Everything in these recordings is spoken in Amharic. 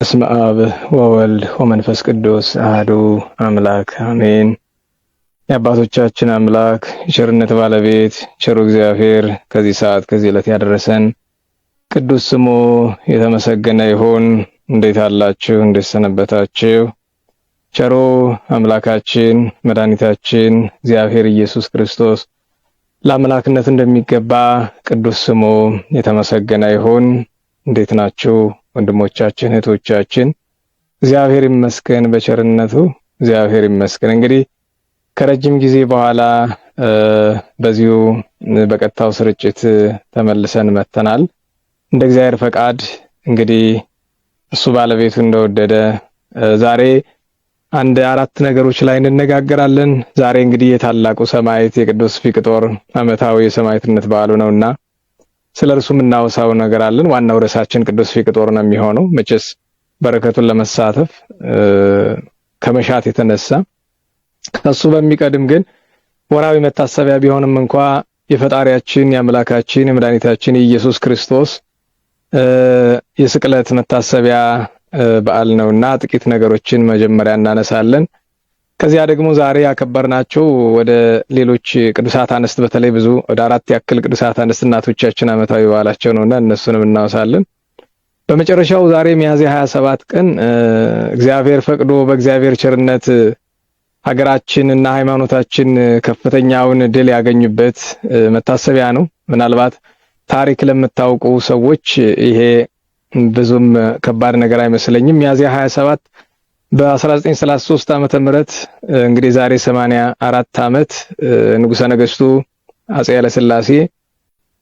በስመ አብ ወወልድ ወመንፈስ ቅዱስ አሐዱ አምላክ አሜን። የአባቶቻችን አምላክ የቸርነት ባለቤት ቸሩ እግዚአብሔር ከዚህ ሰዓት ከዚህ ዕለት ያደረሰን ቅዱስ ስሙ የተመሰገነ ይሁን። እንዴት አላችሁ? እንዴት ሰነበታችሁ? ቸሩ አምላካችን መድኃኒታችን እግዚአብሔር ኢየሱስ ክርስቶስ ለአምላክነት እንደሚገባ ቅዱስ ስሙ የተመሰገነ ይሁን። እንዴት ናችሁ ወንድሞቻችን እህቶቻችን? እግዚአብሔር ይመስገን በቸርነቱ እግዚአብሔር ይመስገን። እንግዲህ ከረጅም ጊዜ በኋላ በዚሁ በቀጥታው ስርጭት ተመልሰን መተናል። እንደ እግዚአብሔር ፈቃድ እንግዲህ እሱ ባለቤቱ እንደወደደ ዛሬ አንድ አራት ነገሮች ላይ እንነጋገራለን። ዛሬ እንግዲህ የታላቁ ሰማዕት የቅዱስ ፊቅጦር ዓመታዊ የሰማዕትነት በዓሉ ነውና ስለርሱ የምናወሳው ነገር አለን። ዋናው ርዕሳችን ቅዱስ ፊቅጦር ነው የሚሆነው። መቼስ በረከቱን ለመሳተፍ ከመሻት የተነሳ ከሱ በሚቀድም ግን ወራዊ መታሰቢያ ቢሆንም እንኳ የፈጣሪያችን የአምላካችን የመድኃኒታችን የኢየሱስ ክርስቶስ የስቅለት መታሰቢያ በዓል ነውና ጥቂት ነገሮችን መጀመሪያ እናነሳለን። ከዚያ ደግሞ ዛሬ ያከበርናቸው ወደ ሌሎች ቅዱሳት አንስት በተለይ ብዙ ወደ 4 ያክል ቅዱሳት አንስት እናቶቻችን ዓመታዊ በዓላቸው ነውና እነሱንም እናወሳለን። በመጨረሻው ዛሬ ሚያዝያ 27 ቀን እግዚአብሔር ፈቅዶ በእግዚአብሔር ቸርነት ሀገራችንና ሃይማኖታችን ከፍተኛውን ድል ያገኙበት መታሰቢያ ነው። ምናልባት ታሪክ ለምታውቁ ሰዎች ይሄ ብዙም ከባድ ነገር አይመስለኝም። ሚያዝያ 27 በ1933 ዓመተ ምህረት እንግዲህ ዛሬ 84 ዓመት ንጉሠ ነገሥቱ አፄ ኃይለ ሥላሴ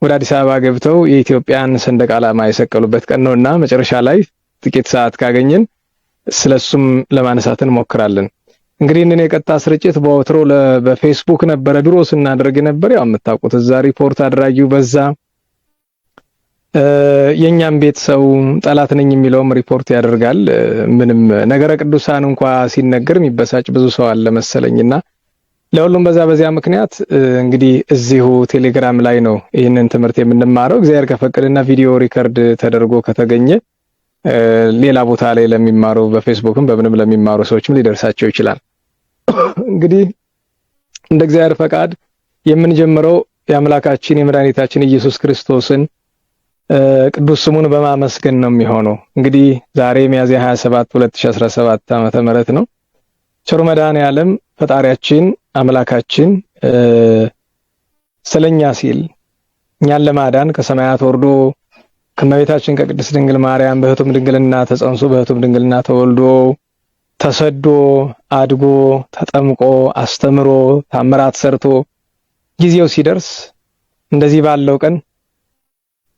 ወደ አዲስ አበባ ገብተው የኢትዮጵያን ሰንደቅ ዓላማ የሰቀሉበት ቀን ነውና መጨረሻ ላይ ጥቂት ሰዓት ካገኘን ስለሱም ለማነሳት እንሞክራለን። እንግዲህ እኔ የቀጥታ ስርጭት በወትሮ በፌስቡክ ነበረ ድሮ ስናደርግ ነበር። ያው የምታውቁት እዛ ሪፖርት አድራጊው በዛ የኛም ቤት ሰው ጠላት ነኝ የሚለውም ሪፖርት ያደርጋል። ምንም ነገረ ቅዱሳን እንኳን ሲነገር የሚበሳጭ ብዙ ሰው አለ መሰለኝና ለሁሉም በዚያ ምክንያት እንግዲህ እዚሁ ቴሌግራም ላይ ነው ይህንን ትምህርት የምንማረው። እግዚአብሔር ከፈቀደና ቪዲዮ ሪከርድ ተደርጎ ከተገኘ ሌላ ቦታ ላይ ለሚማሩ በፌስቡክም በምንም ለሚማሩ ሰዎችም ሊደርሳቸው ይችላል። እንግዲህ እንደ እግዚአብሔር ፈቃድ የምንጀምረው የአምላካችን የመድኃኒታችን ኢየሱስ ክርስቶስን ቅዱስ ስሙን በማመስገን ነው የሚሆነው። እንግዲህ ዛሬ ሚያዝያ 27 2017 ዓመተ ምህረት ነው። ቸሩ መድኃኔዓለም ፈጣሪያችን አምላካችን ስለኛ ሲል እኛን ለማዳን ከሰማያት ወርዶ ከመቤታችን ከቅድስት ድንግል ማርያም በሕቱም ድንግልና ተጸንሶ በሕቱም ድንግልና ተወልዶ ተሰዶ አድጎ ተጠምቆ አስተምሮ ታምራት ሰርቶ ጊዜው ሲደርስ እንደዚህ ባለው ቀን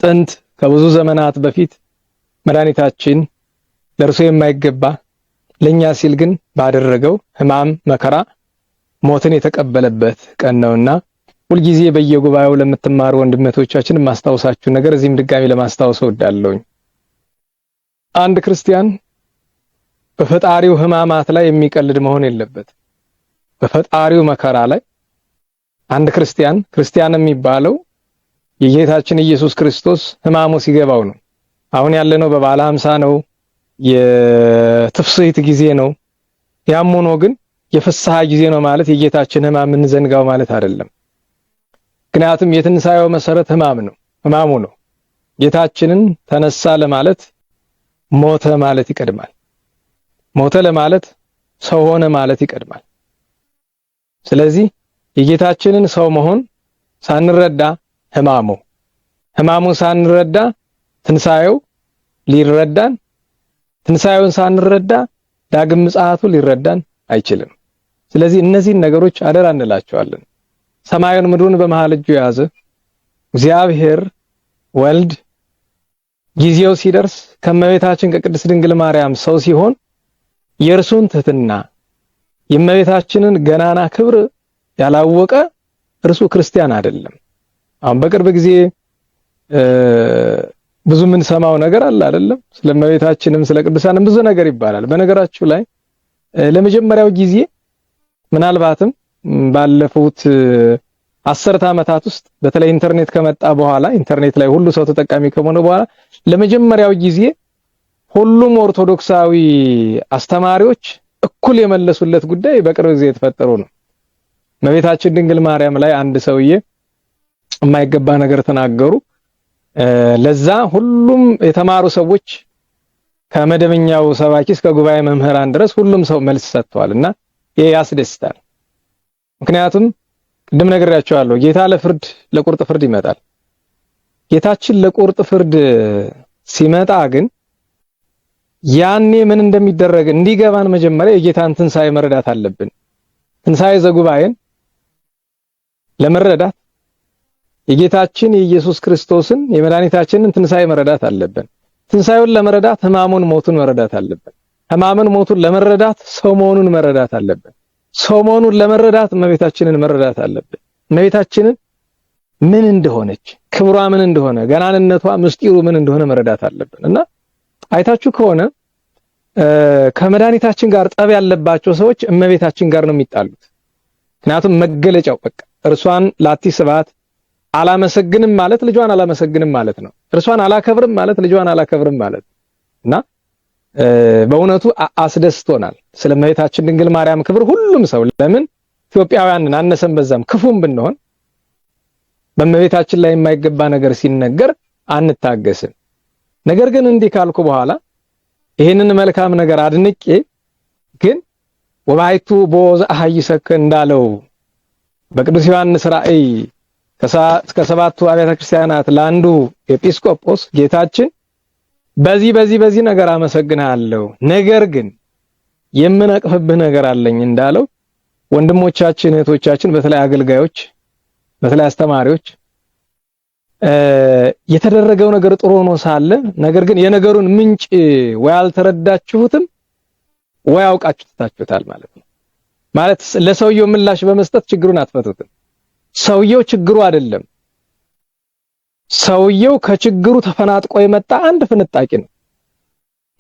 ጥንት ከብዙ ዘመናት በፊት መድኃኒታችን ለእርሱ የማይገባ ለኛ ሲል ግን ባደረገው ሕማም መከራ ሞትን የተቀበለበት ቀን ነውና ሁልጊዜ በየጉባኤው ለምትማሩ ወንድሞቻችን ማስታወሳችሁ ነገር እዚህም ድጋሚ ለማስታወስ እወዳለሁኝ። አንድ ክርስቲያን በፈጣሪው ሕማማት ላይ የሚቀልድ መሆን የለበት። በፈጣሪው መከራ ላይ አንድ ክርስቲያን የሚባለው የጌታችን ኢየሱስ ክርስቶስ ሕማሙ ሲገባው ነው። አሁን ያለነው በበዓለ ሃምሳ ነው፣ የትፍስሕት ጊዜ ነው። ያም ሆኖ ግን የፍስሐ ጊዜ ነው ማለት የጌታችን ሕማም እንዘንጋው ማለት አይደለም። ምክንያቱም የትንሣኤው መሰረት ሕማሙ ነው። ጌታችንን ተነሳ ለማለት ሞተ ማለት ይቀድማል። ሞተ ለማለት ሰው ሆነ ማለት ይቀድማል። ስለዚህ የጌታችንን ሰው መሆን ሳንረዳ ሕማሙ ሳንረዳ ትንሣኤው ሊረዳን፣ ትንሣኤውን ሳንረዳ ዳግም ምጽአቱ ሊረዳን አይችልም። ስለዚህ እነዚህን ነገሮች አደራ እንላቸዋለን። ሰማዩን ምድሩን በመሃል እጁ የያዘ እግዚአብሔር ወልድ ጊዜው ሲደርስ ከመቤታችን ከቅድስት ድንግል ማርያም ሰው ሲሆን የእርሱን ትሕትና የመቤታችንን ገናና ክብር ያላወቀ እርሱ ክርስቲያን አይደለም። አሁን በቅርብ ጊዜ ብዙ ምን ሰማው ነገር አለ አይደለም? ስለመቤታችንም ስለ ቅዱሳንም ብዙ ነገር ይባላል። በነገራችሁ ላይ ለመጀመሪያው ጊዜ ምናልባትም ባለፉት 10 ዓመታት ውስጥ በተለይ ኢንተርኔት ከመጣ በኋላ ኢንተርኔት ላይ ሁሉ ሰው ተጠቃሚ ከሆነ በኋላ ለመጀመሪያው ጊዜ ሁሉም ኦርቶዶክሳዊ አስተማሪዎች እኩል የመለሱለት ጉዳይ በቅርብ ጊዜ የተፈጠሩ ነው። እመቤታችን ድንግል ማርያም ላይ አንድ ሰውዬ የማይገባ ነገር ተናገሩ። ለዛ ሁሉም የተማሩ ሰዎች ከመደበኛው ሰባኪ እስከ ጉባኤ መምህራን ድረስ ሁሉም ሰው መልስ ሰጥቷልና ይሄ ያስደስታል። ምክንያቱም ቅድም ነግሬያቸዋለሁ፣ ጌታ ለቁርጥ ፍርድ ይመጣል። ጌታችን ለቁርጥ ፍርድ ሲመጣ ግን ያኔ ምን እንደሚደረግ እንዲገባን መጀመሪያ የጌታን ትንሣኤ መረዳት አለብን። ትንሣኤ ዘጉባኤን ለመረዳት የጌታችን የኢየሱስ ክርስቶስን የመድኃኒታችንን ትንሣኤ መረዳት አለብን። ትንሣኤውን ለመረዳት ሕማሙን ሞቱን መረዳት አለብን። ሕማሙን ሞቱን ለመረዳት ሰው መሆኑን መረዳት አለብን። ሰው መሆኑን ለመረዳት እመቤታችንን መረዳት አለብን። እመቤታችንን ምን እንደሆነች፣ ክብሯ ምን እንደሆነ፣ ገናንነቷ ምስጢሩ ምን እንደሆነ መረዳት አለብን እና አይታችሁ ከሆነ ከመድኃኒታችን ጋር ጠብ ያለባቸው ሰዎች እመቤታችን ጋር ነው የሚጣሉት። ምክንያቱም መገለጫው በቃ እርሷን ላቲ ስብሐት አላመሰግንም ማለት ልጇን አላመሰግንም ማለት ነው። እርሷን አላከብርም ማለት ልጇን አላከብርም ማለት እና በእውነቱ አስደስቶናል። ስለ እመቤታችን ድንግል ማርያም ክብር ሁሉም ሰው ለምን ኢትዮጵያውያንን አነሰም በዛም ክፉም ብንሆን በእመቤታችን ላይ የማይገባ ነገር ሲነገር አንታገስም። ነገር ግን እንዲህ ካልኩ በኋላ ይሄንን መልካም ነገር አድንቄ ግን ወባይቱ ቦዘ አሐይሰከ እንዳለው በቅዱስ ዮሐንስ ራእይ እስከ ሰባቱ አብያተ ክርስቲያናት ለአንዱ ኤጲስቆጶስ ጌታችን በዚህ ነገር አመሰግናለሁ፣ ነገር ግን የምነቅፍብህ ነገር አለኝ እንዳለው ወንድሞቻችን እህቶቻችን፣ በተለይ አገልጋዮች፣ በተለይ አስተማሪዎች የተደረገው ነገር ጥሩ ሆኖ ሳለ ነገር ግን የነገሩን ምንጭ ወይ አልተረዳችሁትም ወይ አውቃችሁ ትታችሁታል ማለት ነው። ማለት ለሰውየው ምላሽ በመስጠት ችግሩን አትፈቱትም። ሰውየው ችግሩ አይደለም። ሰውየው ከችግሩ ተፈናጥቆ የመጣ አንድ ፍንጣቂ ነው።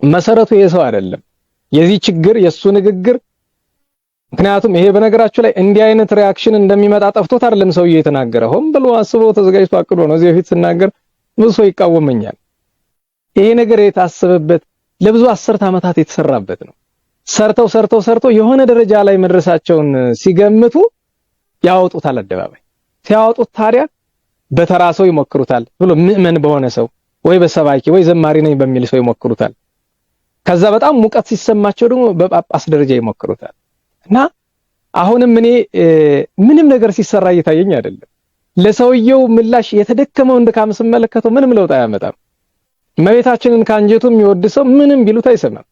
መሰረቱ የሰው አይደለም። የዚህ ችግር የሱ ንግግር ምክንያቱም ይሄ በነገራችሁ ላይ እንዲህ አይነት ሪአክሽን እንደሚመጣ ጠፍቶት አይደለም ሰውየው የተናገረ። ሆን ብሎ አስቦ ተዘጋጅቶ አቅዶ ነው። እዚህ በፊት ስናገር ብዙ ሰው ይቃወመኛል። ይሄ ነገር የታሰበበት ለብዙ 10 ዓመታት የተሰራበት ነው። ሰርተው የሆነ ደረጃ ላይ መድረሳቸውን ሲገምቱ ያወጡታል አደባባይ። ሲያወጡት ታዲያ በተራ ሰው ይሞክሩታል ብሎ ምእመን በሆነ ሰው ወይ በሰባኪ ወይ ዘማሪ ነኝ በሚል ሰው ይሞክሩታል። ከዛ በጣም ሙቀት ሲሰማቸው ደግሞ በጳጳስ ደረጃ ይሞክሩታል። እና አሁንም እኔ ምንም ነገር ሲሰራ እየታየኝ አይደለም። ለሰውየው ምላሽ የተደከመው ድካም ስመለከተው ምንም ለውጥ አያመጣም። እመቤታችንን ካንጀቱ የሚወድ ሰው ምንም ቢሉት አይሰማም።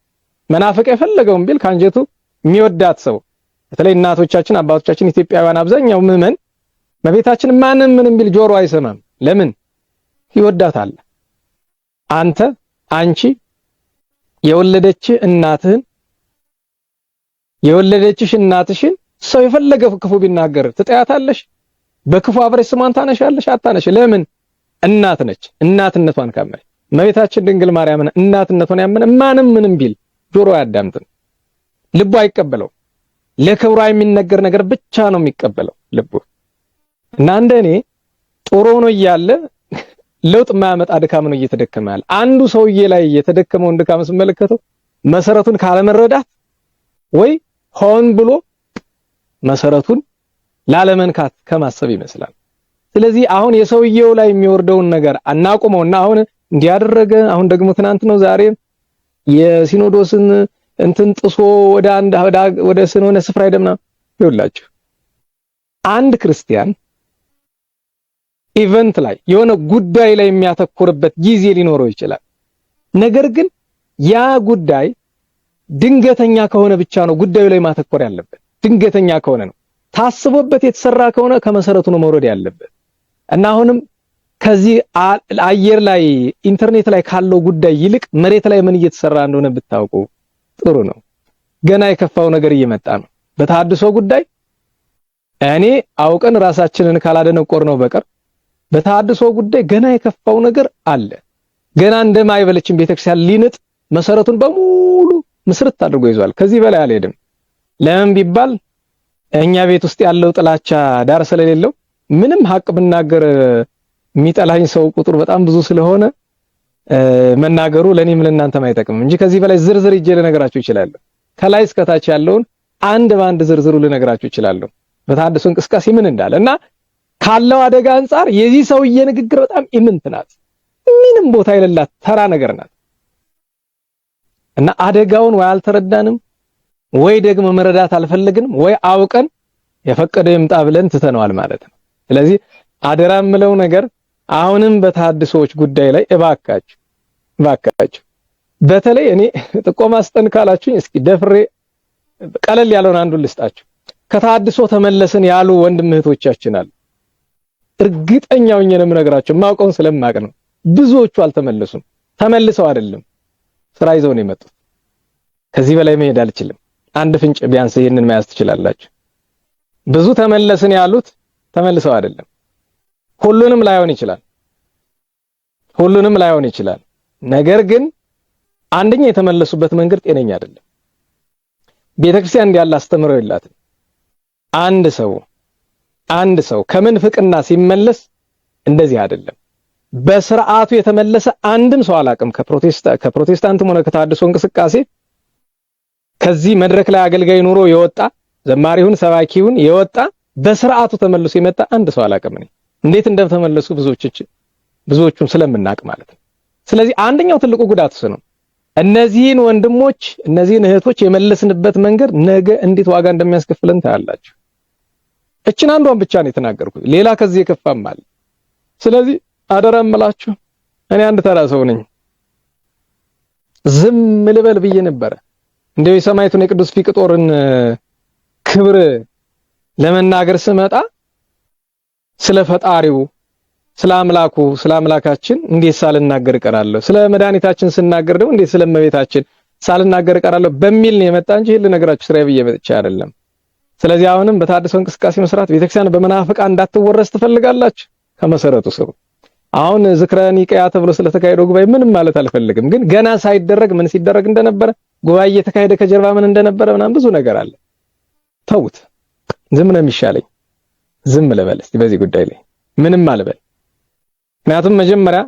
መናፍቅ የፈለገውን ቢል ካንጀቱ የሚወዳት ሰው በተለይ እናቶቻችን፣ አባቶቻችን፣ ኢትዮጵያውያን አብዛኛው ምእመን እመቤታችን ማንም ምንም ቢል ጆሮ አይሰማም። ለምን? ይወዳታል። አንቺ የወለደችሽ እናትሽን ሰው የፈለገ ክፉ ቢናገር ትጠያታለሽ? በክፉ አብረሽ ስሟን ታነሻለሽ? አታነሽ። ለምን? እናት ነች። እናትነቷን ካመነች እመቤታችን ድንግል ማርያምን እናትነቷን ያመነ ማንም ምንም ቢል ጆሮ አያዳምጥም፣ ልቡ አይቀበለው። ለክብሯ የሚነገር ነገር ብቻ ነው የሚቀበለው ልቡ። እና እንደኔ ጥሩ ነው እያለ ለውጥ የማያመጣ ድካም ነው እየተደከመ ያለ። አንዱ ሰውዬ ላይ የተደከመውን ድካም ስመለከተው መሰረቱን ካለመረዳት ወይ ሆን ብሎ መሰረቱን ላለመንካት ከማሰብ ይመስላል። ስለዚህ አሁን የሰውየው ላይ የሚወርደውን ነገር አናቁመውና አሁን እንዲያደረገ አሁን ደግሞ ትናንት ነው ዛሬ የሲኖዶስን እንትን ጥሶ ወደ ስንሆነ ስፍራ ሄደምና ይውላችሁ። አንድ ክርስቲያን ኢቨንት ላይ የሆነ ጉዳይ ላይ የሚያተኩርበት ጊዜ ሊኖረው ይችላል። ነገር ግን ያ ጉዳይ ድንገተኛ ከሆነ ብቻ ነው ጉዳዩ ላይ ማተኮር ያለበት። ድንገተኛ ከሆነ ነው። ታስቦበት የተሰራ ከሆነ ከመሰረቱ ነው መውረድ ያለበት። እና አሁንም ከዚህ አየር ላይ ኢንተርኔት ላይ ካለው ጉዳይ ይልቅ መሬት ላይ ምን እየተሰራ እንደሆነ ብታውቁ ጥሩ ነው። ገና የከፋው ነገር እየመጣ ነው። በተሐድሶ ጉዳይ እኔ አውቀን ራሳችንን ካላደነቆር ነው በቀር በተሐድሶ ጉዳይ ገና የከፋው ነገር አለ። ገና እንደማይበለችን ቤተክርስቲያን ሊንጥ መሰረቱን በሙሉ ምስርት አድርጎ ይዟል። ከዚህ በላይ አልሄድም። ለምን ቢባል እኛ ቤት ውስጥ ያለው ጥላቻ ዳር ስለሌለው ምንም ሀቅ ብናገር የሚጠላኝ ሰው ቁጥር በጣም ብዙ ስለሆነ መናገሩ ለኔም ለእናንተም አይጠቅምም እንጂ ከዚህ በላይ ዝርዝር ይዤ ልነግራችሁ እችላለሁ። ከላይ እስከ ታች ያለውን አንድ በአንድ ዝርዝሩ ልነግራችሁ እችላለሁ። በተሐድሶ እንቅስቃሴ ምን እንዳለ እና ካለው አደጋ አንፃር የዚህ ሰውዬ ንግግር በጣም ኢምንት ናት። ምንም ቦታ የሌላት ተራ ነገር ናት እና አደጋውን ወይ አልተረዳንም ወይ ደግሞ መረዳት አልፈለግንም ወይ አውቀን የፈቀደው ይምጣ ብለን ትተነዋል ማለት ነው። ስለዚህ አደራ የምለው ነገር አሁንም በተሐድሶዎች ጉዳይ ላይ እባካችሁ በተለይ እኔ ጥቆማ ስጠን ካላችሁኝ እስኪ ደፍሬ ቀለል ያለውን አንዱን ልስጣችሁ። ከተሐድሶ ተመለስን ያሉ ወንድም እህቶቻችን አሉ። እርግጠኛው ነኝ የምነግራቸው ማውቀውን ስለማቅ ነው። ብዙዎቹ አልተመለሱም። ተመልሰው አይደለም ስራ ይዘው ነው የመጡት። ከዚህ በላይ መሄድ አልችልም። አንድ ፍንጭ ቢያንስ ይሄንን መያዝ ትችላላችሁ። ብዙ ተመለስን ያሉት ተመልሰው አይደለም። ሁሉንም ላይሆን ይችላል። ነገር ግን አንደኛ የተመለሱበት መንገድ ጤነኛ አይደለም። ቤተክርስቲያን እንዲያለ አስተምረው የላትም። አንድ ሰው ከምንፍቅና ሲመለስ እንደዚህ አይደለም። በስርዓቱ የተመለሰ አንድም ሰው አላቅም። ከፕሮቴስታንትም ሆነ ከተሐድሶ እንቅስቃሴ ከዚህ መድረክ ላይ አገልጋይ ኑሮ የወጣ ዘማሪውን ሰባኪውን የወጣ በስርዓቱ ተመልሶ የመጣ አንድ ሰው አላቅም። እንዴት እንደተመለሱ ብዙዎቹን ስለምናቅ ማለት ነው። ስለዚህ አንደኛው ትልቁ ጉዳት ነው። እነዚህን ወንድሞች እነዚህን እህቶች የመለስንበት መንገድ ነገ እንዴት ዋጋ እንደሚያስከፍለን ታያላችሁ። እችን አንዷን ብቻ ነው የተናገርኩት። ሌላ ከዚህ የከፋም አለ። ስለዚህ አደራ እምላችሁ እኔ አንድ ተራ ሰው ነኝ። ዝም ልበል ብዬ ነበረ እንደው የሰማዕቱን የቅዱስ ፊቅጦርን ክብር ለመናገር ስመጣ ስለ ፈጣሪው ስለ አምላካችን እንዴት ሳልናገር እቀራለሁ፣ ስለ መድኃኒታችን ስናገር ደግሞ እንዴት ስለ እመቤታችን ሳልናገር እቀራለሁ በሚል ነው የመጣ እንጂ ልነግራችሁ ስራዬ ብዬ መጥቼ አይደለም። ስለዚህ አሁንም በተሐድሶ እንቅስቃሴ መስራት ቤተክርስቲያን በመናፍቃን እንዳትወረስ ትፈልጋላችሁ። ከመሰረቱ ስሩ። አሁን ዝክረ ኒቅያ ተብሎ ስለተካሄደው ጉባኤ ምንም ማለት አልፈልግም፣ ግን ገና ሳይደረግ ምን ሲደረግ እንደነበረ ጉባኤ እየተካሄደ ከጀርባ ምን እንደነበረ ምናምን ብዙ ነገር አለ። ተውት። ዝም ነው የሚሻለኝ። ዝም ልበል እስቲ በዚህ ጉዳይ ላይ ምንም አልበል። ምክንያቱም መጀመሪያ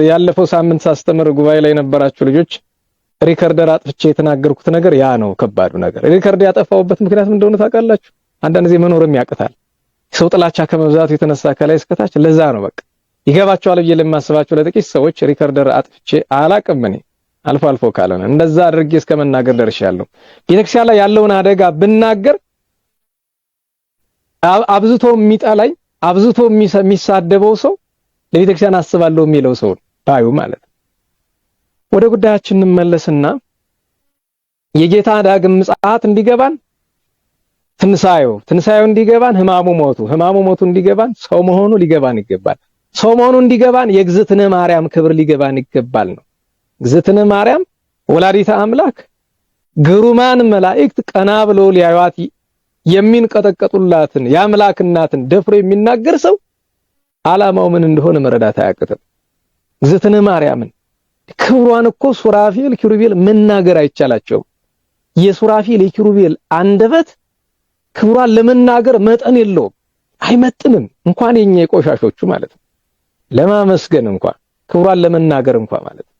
ያለፈው ሳምንት ሳስተምር ጉባኤ ላይ የነበራችሁ ልጆች ሪከርደር አጥፍቼ የተናገርኩት ነገር ያ ነው ከባዱ ነገር። ሪከርድ ያጠፋውበት ምክንያት ምን እንደሆነ ታውቃላችሁ? አንዳንድ ጊዜ መኖርም ያቅታል። ሰው ጥላቻ ከመብዛቱ የተነሳ ከላይ እስከታች ለዛ ነው በቃ ይገባቸዋል ብዬ ለማስባቸው ለጥቂት ሰዎች ሪከርደር አጥፍቼ አላቅም። እኔ አልፎ ካልሆነ እንደዛ አድርጌ እስከመናገር ደርሻለሁ። ቤተክርስቲያን ላይ ያለውን አደጋ ብናገር አብዝቶ የሚጠላኝ አብዝቶ የሚሳደበው ሰው ለቤተክርስቲያን አስባለሁ የሚለው ሰው ባዩ ማለት ነው። ወደ ጉዳያችን እንመለስና የጌታ ዳግም ምጽአት እንዲገባን ትንሳኤው እንዲገባን ሕማሙ ሞቱ እንዲገባን ሰው መሆኑ ሊገባን ይገባል። ሰው መሆኑ እንዲገባን የእግዝእትነ ማርያም ክብር ሊገባን ይገባል ነው። እግዝእትነ ማርያም ወላዲተ አምላክ ግሩማን መላእክት ቀና ብሎ ሊያዩት የሚንቀጠቀጡላትን የአምላክ እናትን ደፍሮ የሚናገር ሰው ዓላማው ምን እንደሆነ መረዳት አያቅትም። እግዝእትነ ማርያምን ክብሯን እኮ ሱራፌል ኪሩቤል መናገር አይቻላቸውም። የሱራፌል የኪሩቤል አንደበት ክብሯን ለመናገር መጠን የለውም፣ አይመጥንም። እንኳን የኛ የቆሻሾቹ ማለት ነው ለማመስገን እንኳን ክብሯን ለመናገር እንኳን ማለት ነው።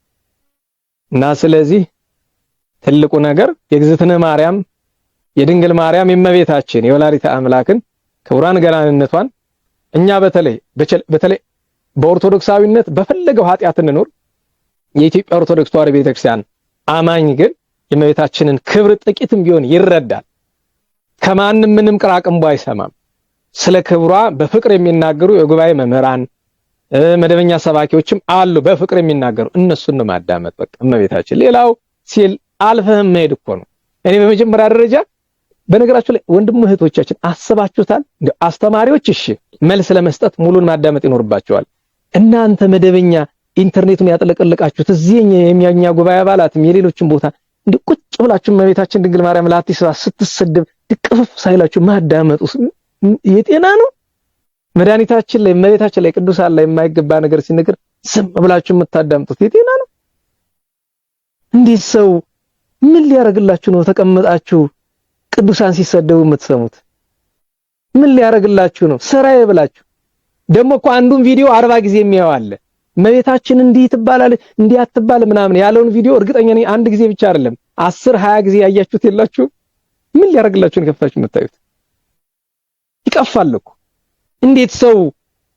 እና ስለዚህ ትልቁ ነገር የእግዝእትነ ማርያም የድንግል ማርያም የእመቤታችን የወላዲተ አምላክን ክብሯን ገናንነቷን እኛ በተለይ በኦርቶዶክሳዊነት በፈለገው ኃጢአት እንኖር የኢትዮጵያ ኦርቶዶክስ ተዋሕዶ ቤተክርስቲያን አማኝ ግን የእመቤታችንን ክብር ጥቂትም ቢሆን ይረዳል። ከማንም ምንም ቅራቅንቦ አይሰማም። ስለ ክብሯ በፍቅር የሚናገሩ የጉባኤ መምህራን መደበኛ ሰባኪዎችም አሉ፣ በፍቅር የሚናገሩ እነሱን ነው ማዳመጥ። በቃ እመቤታችን ሌላው ሲል አልፈህም መሄድ እኮ ነው። እኔ በመጀመሪያ ደረጃ በነገራችሁ ላይ ወንድም እህቶቻችን አስባችሁታል? እንደ አስተማሪዎች እሺ መልስ ለመስጠት ሙሉን ማዳመጥ ይኖርባቸዋል። እናንተ መደበኛ ኢንተርኔቱን ያጠለቀለቃችሁት እዚህ የሚያኛ ጉባኤ አባላትም የሌሎችን ቦታ እንደ ቁጭ ብላችሁ እመቤታችን ድንግል ማርያም ለአዲስ ስራ ስትሰደብ ድቅፍፍ ሳይላችሁ ማዳመጡ የጤና ነው? መድኃኒታችን ላይ እመቤታችን ላይ ቅዱሳን ላይ የማይገባ ነገር ሲነገር ዝም ብላችሁ የምታዳምጡት የጤና ነው? እንዴት ሰው ምን ሊያረግላችሁ ነው ተቀምጣችሁ ቅዱሳን ሲሰደቡ የምትሰሙት? ምን ሊያረግላችሁ ነው? ስራዬ ብላችሁ ደግሞ እኮ አንዱን ቪዲዮ 40 ጊዜ የሚያው አለ። እመቤታችን እንዲህ ትባላለች እንዲህ አትባል ምናምን ያለውን ቪዲዮ እርግጠኛ ነኝ አንድ ጊዜ ብቻ አይደለም 10 20 ጊዜ ያያችሁት የላችሁ? ምን ሊያደርግላችሁ ነው ከፍታችሁ የምታዩት? ይቀፋል እኮ። እንዴት ሰው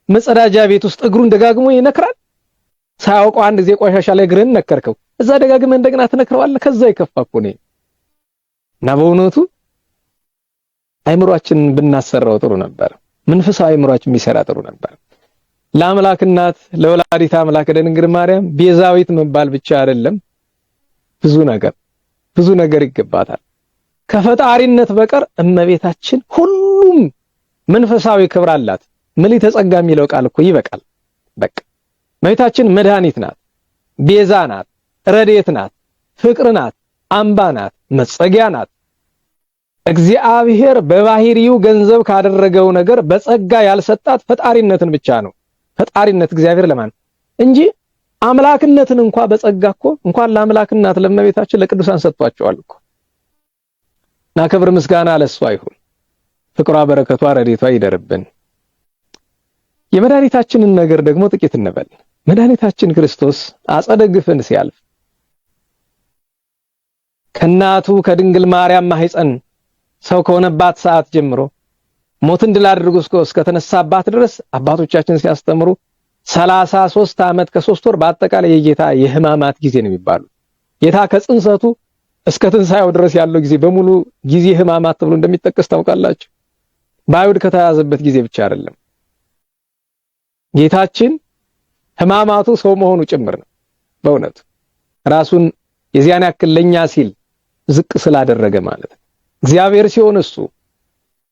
መጸዳጃ ቤት ውስጥ እግሩን ደጋግሞ ይነክራል? ሳያውቀው አንድ ጊዜ ቆሻሻ ላይ እግርህን ነከርከው፣ እዛ ደጋግመህ እንደገና ትነክረዋለህ። ከዛ ይከፋ እኮ ነው። እና በእውነቱ አይምሯችንን ብናሰራው ጥሩ ነበር። መንፈሳዊ አይምሯችን ቢሰራ ጥሩ ነበር። ለአምላክ እናት ለወላዲተ አምላክ ለድንግል ማርያም ቤዛዊት መባል ብቻ አይደለም፣ ብዙ ነገር ይገባታል። ከፈጣሪነት በቀር እመቤታችን ሁሉም መንፈሳዊ ክብር አላት። ምልዕተ ጸጋ የሚለው ቃል እኮ ይበቃል። በቃ እመቤታችን መድኃኒት ናት፣ ቤዛ ናት፣ ረድኤት ናት፣ ፍቅር ናት፣ አምባ ናት፣ መጸጊያ ናት። እግዚአብሔር በባህሪው ገንዘብ ካደረገው ነገር በጸጋ ያልሰጣት ፈጣሪነትን ብቻ ነው። ፈጣሪነት እግዚአብሔር ለማን እንጂ አምላክነትን እንኳን በጸጋ እኮ እንኳን ለአምላክናት ለእመቤታችን ለቅዱሳን ሰጥቷቸዋል እኮ። እና ክብር ምስጋና ለሷ ይሁን። ፍቅሯ በረከቷ ረድኤቷ ይደርብን። የመድኃኒታችንን ነገር ደግሞ ጥቂት እንበል። መድኃኒታችን ክርስቶስ አጸደ ግፍን ሲያልፍ ከእናቱ ከድንግል ማርያም ማህፀን ሰው ከሆነባት ሰዓት ጀምሮ ሞትን ድል አድርጎ እስከተነሳባት ድረስ አባቶቻችን ሲያስተምሩ 33 ዓመት ከ3 ወር በአጠቃላይ የጌታ የሕማማት ጊዜ ነው የሚባሉ። ጌታ ከጽንሰቱ እስከ ትንሣኤው ድረስ ያለው ጊዜ በሙሉ ጊዜ ሕማማት ተብሎ እንደሚጠቀስ ታውቃላችሁ። በአይሁድ ከተያዘበት ጊዜ ብቻ አይደለም። ጌታችን ሕማማቱ ሰው መሆኑ ጭምር ነው። በእውነቱ ራሱን የዚያን ያክል ለኛ ሲል ዝቅ ስላደረገ ማለት ነው። እግዚአብሔር ሲሆን እሱ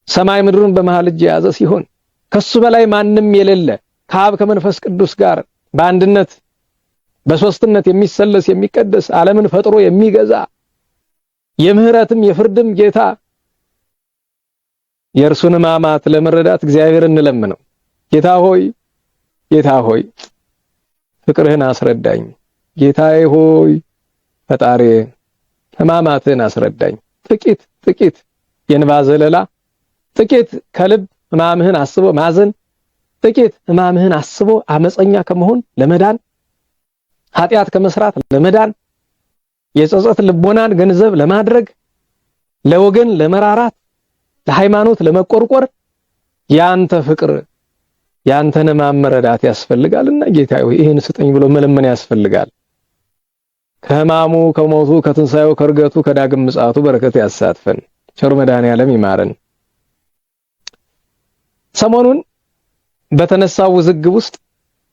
ሰማይ ምድሩን በመሃል እጅ የያዘ ሲሆን ከሱ በላይ ማንም የሌለ ከአብ ከመንፈስ ቅዱስ ጋር በአንድነት በሶስትነት የሚሰለስ የሚቀደስ ዓለምን ፈጥሮ የሚገዛ የምህረትም የፍርድም ጌታ የእርሱን ሕማማት ለመረዳት እግዚአብሔር እንለምነው። ጌታ ሆይ ፍቅርህን አስረዳኝ። ጌታዬ ሆይ ፈጣሪ ሕማማትህን አስረዳኝ። ጥቂት የእንባ ዘለላ፣ ጥቂት ከልብ ሕማምህን አስቦ ማዘን፣ ጥቂት ሕማምህን አስቦ አመፀኛ ከመሆን ለመዳን፣ ኃጢአት ከመስራት ለመዳን፣ የጸጸት ልቦናን ገንዘብ ለማድረግ፣ ለወገን ለመራራት፣ ለሃይማኖት ለመቆርቆር ያንተ ፍቅር ያንተን ሕማም መረዳት ያስፈልጋልና ጌታዬ ይህን ስጠኝ ብሎ መለመን ያስፈልጋል። ከሕማሙ ከሞቱ ከትንሣኤው ከርገቱ ከዳግም ምጽአቱ በረከት ያሳትፈን። ቸሩ መድኃኔዓለም ይማረን። ሰሞኑን በተነሳው ውዝግብ ውስጥ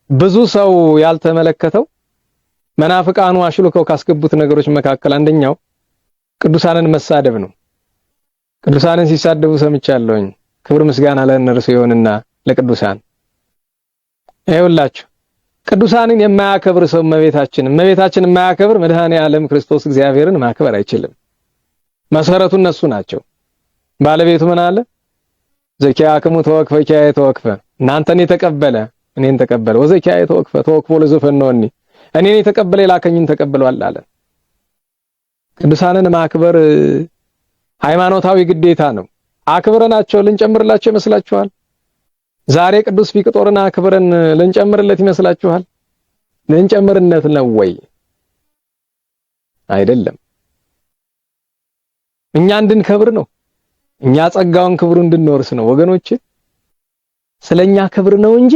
ብዙ ሰው ያልተመለከተው መናፍቃኑ አሽልከው ካስገቡት ነገሮች መካከል አንደኛው ቅዱሳንን መሳደብ ነው። ቅዱሳንን ሲሳደቡ ሰምቻለሁኝ። ክብር ምስጋና ለእነርሱ ይሁንና ለቅዱሳን ይኸውላችሁ ቅዱሳንን የማያከብር ሰው እመቤታችን የማያከብር መድኃኔዓለም ክርስቶስ እግዚአብሔርን ማክበር አይችልም። መሰረቱ እነሱ ናቸው። ባለቤቱ ምን አለ? ዘኪያክሙ ተወክፈ ኪያየ ተወክፈ፣ እናንተን የተቀበለ እኔን ተቀበለ። ወዘኪያየ ተወክፈ ተወክፎ ለዘፈነወኒ፣ እኔን የተቀበለ የላከኝን ተቀብሏል አለ። ቅዱሳንን ማክበር ሃይማኖታዊ ግዴታ ነው። አክብረናቸው ልንጨምርላቸው ይመስላችኋል? ዛሬ ቅዱስ ፊቅጦርን አክብረን ልንጨምርለት ይመስላችኋል? ልንጨምርነት ነው ወይ? አይደለም። እኛ እንድንከብር ነው። እኛ ጸጋውን ክብሩ እንድንወርስ ነው ወገኖቼ። ስለኛ ክብር ነው እንጂ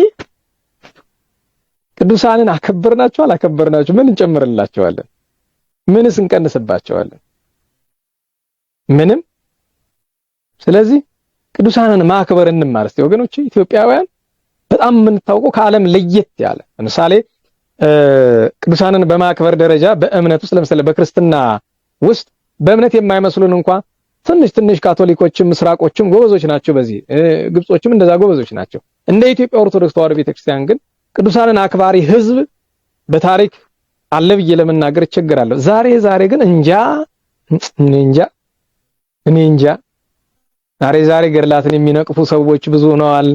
ቅዱሳንን አከበርናቸው አላከበርናቸው ምን እንጨምርላቸዋለን? ምንስ እንቀንስባቸዋለን? ምንም። ስለዚህ ቅዱሳንን ማክበር እንማር እስቲ ወገኖቼ። ኢትዮጵያውያን በጣም የምንታወቀው ከዓለም ለየት ያለ ለምሳሌ ቅዱሳንን በማክበር ደረጃ በእምነት ውስጥ ለምሳሌ በክርስትና ውስጥ በእምነት የማይመስሉን እንኳን ትንሽ ካቶሊኮችም ምስራቆችም ጎበዞች ናቸው። በዚህ ግብጾችም እንደዛ ጎበዞች ናቸው። እንደ ኢትዮጵያ ኦርቶዶክስ ተዋሕዶ ቤተክርስቲያን ግን ቅዱሳንን አክባሪ ሕዝብ በታሪክ አለ ብዬ ለመናገር እቸገራለሁ። ዛሬ ግን እኔ እንጃ ዛሬ ገድላትን የሚነቅፉ ሰዎች ብዙ ሆነዋል።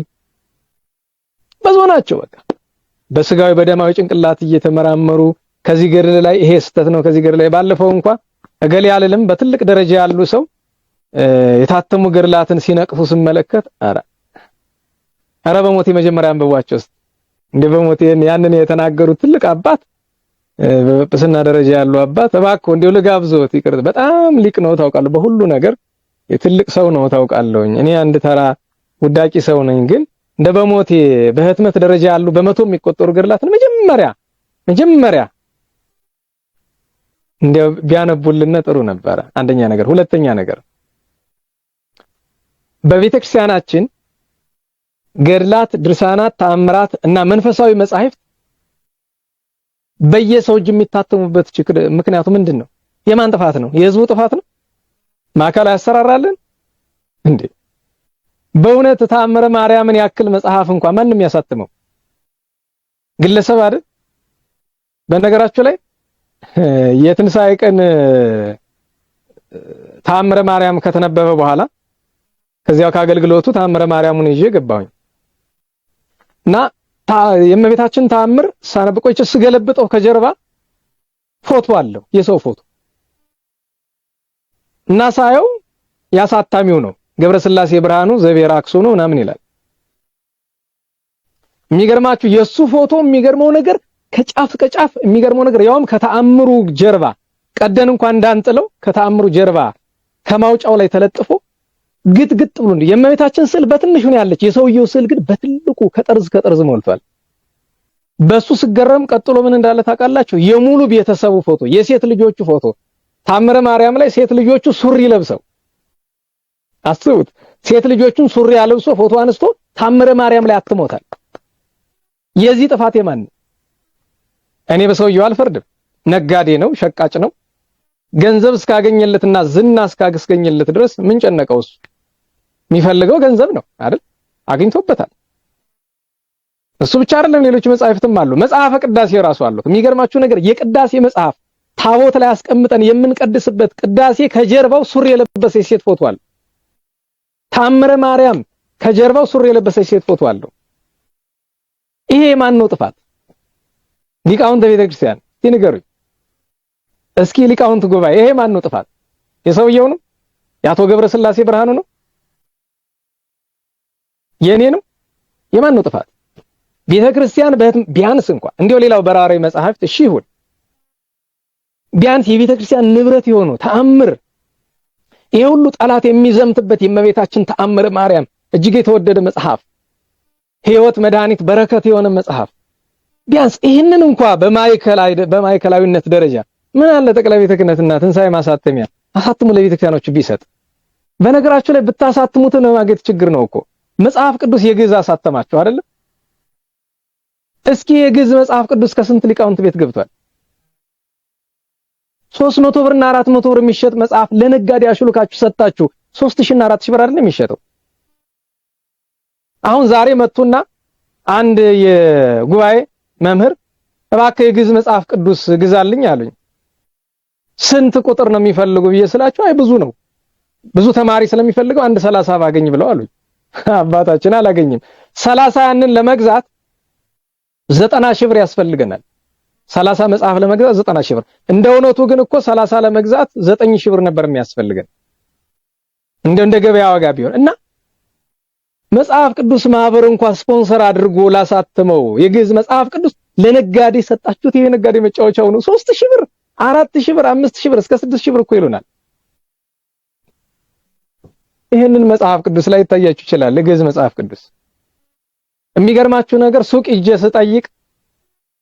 ብዙ ናቸው። በቃ በስጋዊ በደማዊ ጭንቅላት እየተመራመሩ ከዚህ ገድል ላይ ይሄ ስህተት ነው ከዚህ ገድል ላይ ባለፈው እንኳን እገሌ ያለልም በትልቅ ደረጃ ያሉ ሰው የታተሙ ገድላትን ሲነቅፉ ስመለከት አረ በሞት የመጀመሪያ አንበቧቸው እንደ በሞቴ ያንን የተናገሩት ትልቅ አባት በጵጵስና ደረጃ ያሉ አባት እባክዎ እንደው ልጋብዞት ይቅር በጣም ሊቅ ነው ታውቃለህ በሁሉ ነገር የትልቅ ሰው ነው ታውቃለሁኝ እኔ አንድ ተራ ውዳቂ ሰው ነኝ ግን እንደ በሞቴ በህትመት ደረጃ ያሉ በመቶ የሚቆጠሩ ገድላትን መጀመሪያ እንደው ቢያነቡልን ጥሩ ነበር አንደኛ ነገር ሁለተኛ ነገር በቤተክርስቲያናችን ገድላት ድርሳናት ተአምራት እና መንፈሳዊ መጻሕፍት በየሰው እጅ የሚታተሙበት ምክንያቱ ምንድነው የማን ጥፋት ነው የህዝቡ ጥፋት ነው ማዕከል ያሰራራልን እንዴ በእውነት ተአምረ ማርያምን ያክል መጽሐፍ እንኳን ማንንም ያሳትመው ግለሰብ አይደል በነገራችሁ ላይ የትንሳኤ ቀን ተአምረ ማርያም ከተነበበ በኋላ ከዚያው ከአገልግሎቱ ተአምረ ማርያምን ይዤ ገባሁኝ እና የእመቤታችን ተአምር ሳነብቆች ስገለብጠው ከጀርባ ፎቶ አለው የሰው ፎቶ እና ሳየው ያሳታሚው ነው ገብረስላሴ ብርሃኑ ዘቤራ አክሱኑ ምናምን ይላል የሚገርማችሁ የሱ ፎቶ የሚገርመው ነገር ከጫፍ የሚገርመው ነገር ያውም ከተአምሩ ጀርባ ቀደን እንኳን እንዳንጥለው ከተአምሩ ጀርባ ከማውጫው ላይ ተለጥፎ ግጥግጥ ብሎ እንደ የእመቤታችን ስዕል በትንሹ ነው ያለች የሰውየው ስዕል ግን በትልቁ ከጠርዝ ሞልቷል በሱ ስገረም ቀጥሎ ምን እንዳለ ታውቃላችሁ የሙሉ ቤተሰቡ ፎቶ የሴት ልጆቹ ፎቶ ተአምረ ማርያም ላይ ሴት ልጆቹ ሱሪ ለብሰው አስቡት ሴት ልጆቹን ሱሪ ያለብሶ ፎቶ አንስቶ ተአምረ ማርያም ላይ አትሞታል የዚህ ጥፋት የማን እኔ በሰውየው አልፈርድም ነጋዴ ነው ሸቃጭ ነው ገንዘብ እስካገኘለትና ዝና እስካገኘለት ድረስ ምን ጨነቀው እሱ የሚፈልገው ገንዘብ ነው አይደል አግኝቶበታል እሱ ብቻ አይደለም ሌሎች መጻሕፍትም አሉ መጽሐፈ ቅዳሴ ራሱ አሉት የሚገርማችሁ ነገር የቅዳሴ መጽሐፍ ታቦት ላይ አስቀምጠን የምንቀድስበት ቅዳሴ ከጀርባው ሱሪ የለበሰ ሴት ፎቶ አለ ተአምረ ማርያም ከጀርባው ሱሪ የለበሰ ሴት ፎቶ አለው ይሄ ማን ነው ጥፋት ሊቃውንተ ቤተክርስቲያን ይንገሩኝ እስኪ ሊቃውንት ጉባኤ ይሄ ማን ነው ጥፋት የሰውየው ነው ያቶ ገብረስላሴ ብርሃኑ ነው የኔ ነው የማን ነው ጥፋት ቤተክርስቲያን ቢያንስ እንኳን እንዲው ሌላው በራሪ መጽሐፍት እሺ ይሁን ቢያንስ የቤተክርስቲያን ንብረት የሆኑ ተአምር ይሄ ሁሉ ጠላት የሚዘምትበት የእመቤታችን ተአምረ ማርያም እጅግ የተወደደ መጽሐፍ ሕይወት መድኃኒት በረከት የሆነ መጽሐፍ ቢያንስ ይሄንን እንኳን በማዕከላዊነት ደረጃ ምን አለ ጠቅላይ ቤተ ክህነትና ትንሳኤ ማሳተሚያ አሳትሙ ለቤተክርስቲያኖች ቢሰጥ በነገራችሁ ላይ ብታሳትሙት ለማግኘት ችግር ነው እኮ መጽሐፍ ቅዱስ የግዕዝ አሳተማችሁ አይደል እስኪ የግዕዝ መጽሐፍ ቅዱስ ከስንት ሊቃውንት ቤት ገብቷል 300 ብርና 400 ብር የሚሸጥ መጽሐፍ ለነጋዴ አሽሉካችሁ ሰጣችሁ 3000 እና 4000 ብር አይደል የሚሸጠው አሁን ዛሬ መጥቶና አንድ የጉባኤ መምህር እባክህ የግዕዝ መጽሐፍ ቅዱስ ግዛልኝ አሉኝ ስንት ቁጥር ነው የሚፈልጉ ብዬስላችሁ አይ ብዙ ነው ብዙ ተማሪ ስለሚፈልገው አንድ 30 ባገኝ ብለው አሉኝ አባታችን አላገኝም 30 ያንን ለመግዛት 90,000 ብር ያስፈልገናል 30 መጽሐፍ ለመግዛት 90,000 ብር እንደውነቱ ግን እኮ 30 ለመግዛት 9,000 ብር ነበር የሚያስፈልገን እንደ ገበያ ዋጋ ቢሆን እና መጽሐፍ ቅዱስ ማህበር እንኳን ስፖንሰር አድርጎ ላሳተመው የግዕዝ መጽሐፍ ቅዱስ ለነጋዴ ሰጣችሁት ይሄ ነጋዴ መጫወቻው ነው 3,000 ብር 4,000 ብር 5,000 ብር እስከ 6,000 ብር እኮ ይሉናል ይሄንን መጽሐፍ ቅዱስ ላይ ታያችሁ ይችላል ለግዕዝ መጽሐፍ ቅዱስ የሚገርማችሁ ነገር ሱቅ እጄ ስጠይቅ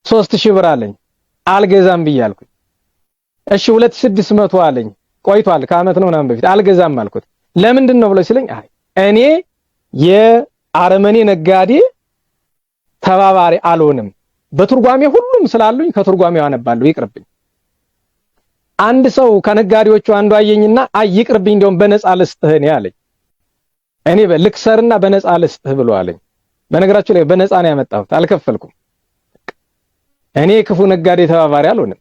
3,000 ብር አለኝ አልገዛም ብያልኩኝ እሺ 2,600 አለኝ ቆይቷል ከአመት ነው ምናምን በፊት አልገዛም አልኩት ለምንድን ነው ብሎ ሲለኝ አይ እኔ የአረመኔ ነጋዴ ተባባሪ አልሆንም በትርጓሜ ሁሉም ስላሉኝ ከትርጓሜው አነባለሁ ይቅርብኝ አንድ ሰው ከነጋዴዎቹ አንዱ አየኝና አይ ይቅርብኝ እንደውም በነፃ ልስጥህ እኔ አለኝ እኔ በልክሰርና በነፃ ልስጥህ ብሎ አለኝ በነገራችሁ ላይ በነፃ ነው ያመጣሁት አልከፈልኩም እኔ ክፉ ነጋዴ ተባባሪ አልሆንም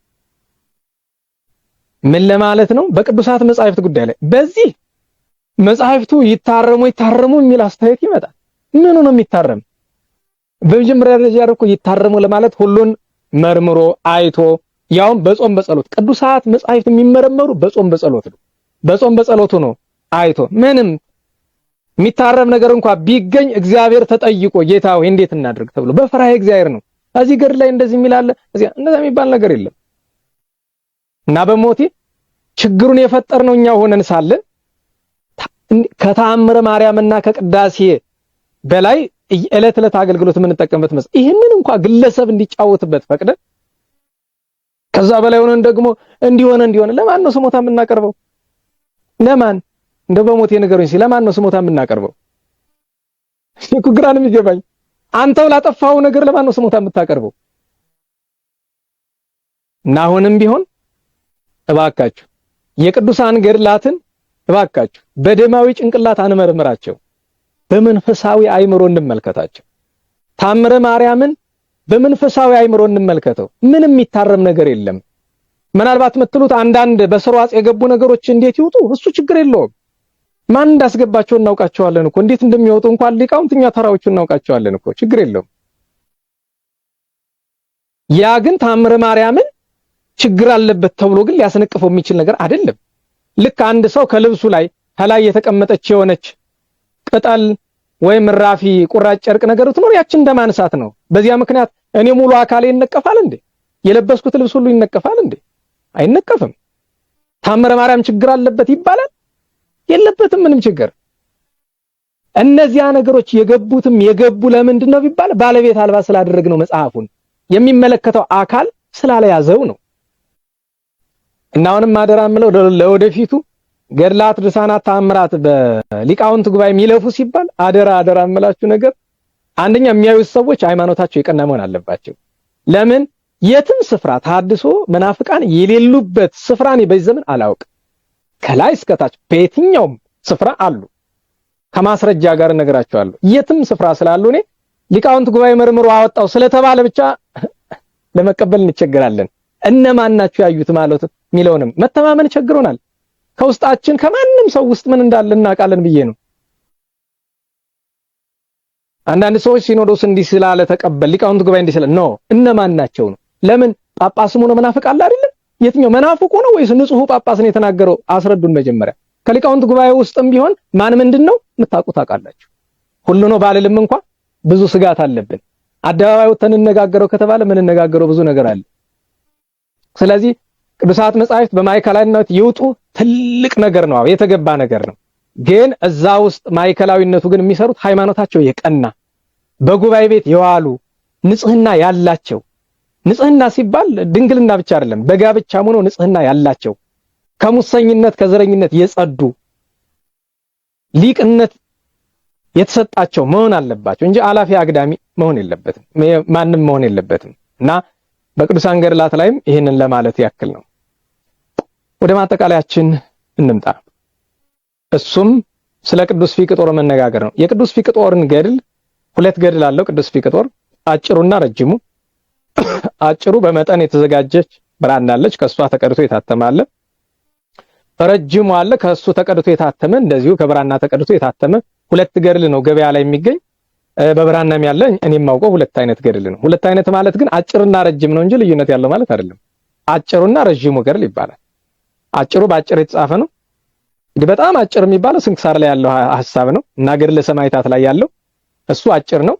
ምን ለማለት ነው በቅዱሳት መጻሕፍት ጉዳይ ላይ በዚህ መጻሕፍቱ ይታረሙ የሚል አስተያየት ይመጣል ምኑ ነው የሚታረም በመጀመሪያ ደረጃ እኮ ይታረሙ ለማለት ሁሉን መርምሮ አይቶ ያውም በጾም በጸሎት ቅዱሳት መጻሕፍት የሚመረመሩ በጾም በጸሎት ነው በጾም በጸሎቱ ነው አይቶ ምንም የሚታረም ነገር እንኳን ቢገኝ እግዚአብሔር ተጠይቆ ጌታ ሆይ እንዴት እናድርግ ተብሎ በፍርሃ እግዚአብሔር ነው። እዚህ ገድል ላይ እንደዚህ የሚላለ እዚህ እንደዛ የሚባል ነገር የለም። እና በሞቴ ችግሩን የፈጠርነው እኛ ሆነን ሳለ ከተአምረ ማርያምና ከቅዳሴ በላይ ዕለት ዕለት አገልግሎት የምንጠቀምበት መስ ይሄንን እንኳን ግለሰብ እንዲጫወትበት ፈቅደ ከዛ በላይ ሆነን ደግሞ እንዲሆነ ለማን ነው ስሞታ የምናቀርበው? ለማን እንደው በሞቴ ነገሩኝ ሲል ለማን ነው ስሞታ የምናቀርበው? እኮ ግራ ነው የሚገባኝ። አንተው ላጠፋው ነገር ለማን ነው ስሞታ የምታቀርበው? እና አሁንም ቢሆን እባካችሁ የቅዱሳን ገድላትን እባካችሁ በደማዊ ጭንቅላት አንመርምራቸው፣ በመንፈሳዊ አይምሮ እንመልከታቸው። ታምረ ማርያምን በመንፈሳዊ አይምሮ እንመልከተው። ምንም የሚታረም ነገር የለም። ምናልባት የምትሉት አንዳንድ በስርዓት የገቡ ነገሮች እንዴት ይውጡ? እሱ ችግር የለውም። ማን እንዳስገባቸው እናውቃቸዋለን እኮ። እንዴት እንደሚወጡ እንኳን ሊቃውንትኛ ተራዎቹ እናውቃቸዋለን እኮ። ችግር የለውም። ያ ግን ታምረ ማርያምን ችግር አለበት ተብሎ ግን ሊያስነቅፈው የሚችል ነገር አይደለም። ልክ አንድ ሰው ከልብሱ ላይ ከላይ የተቀመጠች የሆነች ቅጠል ወይም ራፊ ቁራጭ ጨርቅ ነገር ትኖር ያችን እንደማንሳት ነው። በዚያ ምክንያት እኔ ሙሉ አካሌ ይነቀፋል እንዴ? የለበስኩት ልብስ ሁሉ ይነቀፋል እንዴ? አይነቀፍም። ታምረ ማርያም ችግር አለበት ይባላል? የለበትም ምንም ችግር። እነዚያ ነገሮች የገቡትም የገቡ ለምንድን ነው ቢባል ባለቤት አልባ ስላደረግነው መጽሐፉን የሚመለከተው አካል ስላለያዘው ነው። እና አሁንም አደራ የምለው ለወደፊቱ ገድላት፣ ድርሳናት፣ ተአምራት በሊቃውንት ጉባኤ የሚለፉ ሲባል አደራ የምላችሁ ነገር አንደኛ የሚያዩት ሰዎች ሃይማኖታቸው የቀና መሆን አለባቸው። ለምን የትም ስፍራ ታድሶ መናፍቃን የሌሉበት ስፍራ እኔ በዚህ ዘመን አላውቅም። ከላይ እስከታች በየትኛውም ስፍራ አሉ። ከማስረጃ ጋር እነግራቸዋለሁ። የትም ስፍራ ስላሉ እኔ ሊቃውንት ጉባኤ መርምሮ አወጣው ስለተባለ ብቻ ለመቀበል እንቸገራለን። እነማን ናቸው ያዩት ማለት ሚለውንም መተማመን ቸግሮናል። ከውስጣችን ከማንም ሰው ውስጥ ምን እንዳለ እናውቃለን ብዬ ነው። አንዳንድ ሰዎች ሲኖዶስ እንዲህ ስላለ ተቀበል፣ ሊቃውንት ጉባኤ እንዲህ ስላለ ነው። እነማን ናቸው ነው? ለምን ጳጳስም ሆነ መናፍቅ አለ አይደል? የትኛው መናፍቁ ነው ወይስ ንጹሑ ጳጳስ ነው የተናገረው? አስረዱን መጀመሪያ። ከሊቃውንት ጉባኤ ውስጥም ቢሆን ማን ምንድነው የምታውቁት ታውቃላችሁ። ሁሉ ነው ባልልም እንኳን ብዙ ስጋት አለብን። አደባባይ ወጥተን እንነጋገረው ከተባለ ምን እንነጋገረው ብዙ ነገር አለ። ስለዚህ ቅዱሳት መጻሕፍት በማዕከላዊነት ይውጡ ትልቅ ነገር ነው፣ የተገባ ነገር ነው። ግን እዛ ውስጥ ማዕከላዊነቱ ግን የሚሰሩት ሃይማኖታቸው የቀና በጉባኤ ቤት የዋሉ ንጽህና ያላቸው፣ ንጽህና ሲባል ድንግልና ብቻ አይደለም፣ በጋብቻም ሆኖ ንጽህና ያላቸው፣ ከሙሰኝነት ከዘረኝነት የጸዱ ሊቅነት የተሰጣቸው መሆን አለባቸው እንጂ አላፊ አግዳሚ መሆን የለበትም፣ ማንም መሆን የለበትም። እና በቅዱሳን ገድላት ላይም ይህንን ለማለት ያክል ነው። ወደ ማጠቃለያችን እንምጣ። እሱም ስለ ቅዱስ ፊቅጦር መነጋገር ነው። የቅዱስ ፊቅጦርን ገድል ሁለት ገድል አለው ቅዱስ ፊቅጦር፣ አጭሩና ረጅሙ። አጭሩ በመጠን የተዘጋጀች ብራና አለች፣ ከሷ ተቀድቶ የታተመ አለ። ረጅሙ አለ፣ ከሱ ተቀድቶ የታተመ እንደዚሁ ከብራና ተቀድቶ የታተመ ሁለት ገድል ነው ገበያ ላይ የሚገኝ። በብራናም ያለ እኔም ማውቀው ሁለት አይነት ገድል ነው። ሁለት አይነት ማለት ግን አጭርና ረጅም ነው እንጂ ልዩነት ያለው ማለት አይደለም። አጭሩና ረጅሙ ገድል ይባላል። አጭሩ በአጭር የተጻፈ ነው። እንግዲህ በጣም አጭር የሚባለው ስንክሳር ላይ ያለው ሐሳብ ነው እና ገድለ ሰማዕታት ላይ ያለው እሱ አጭር ነው።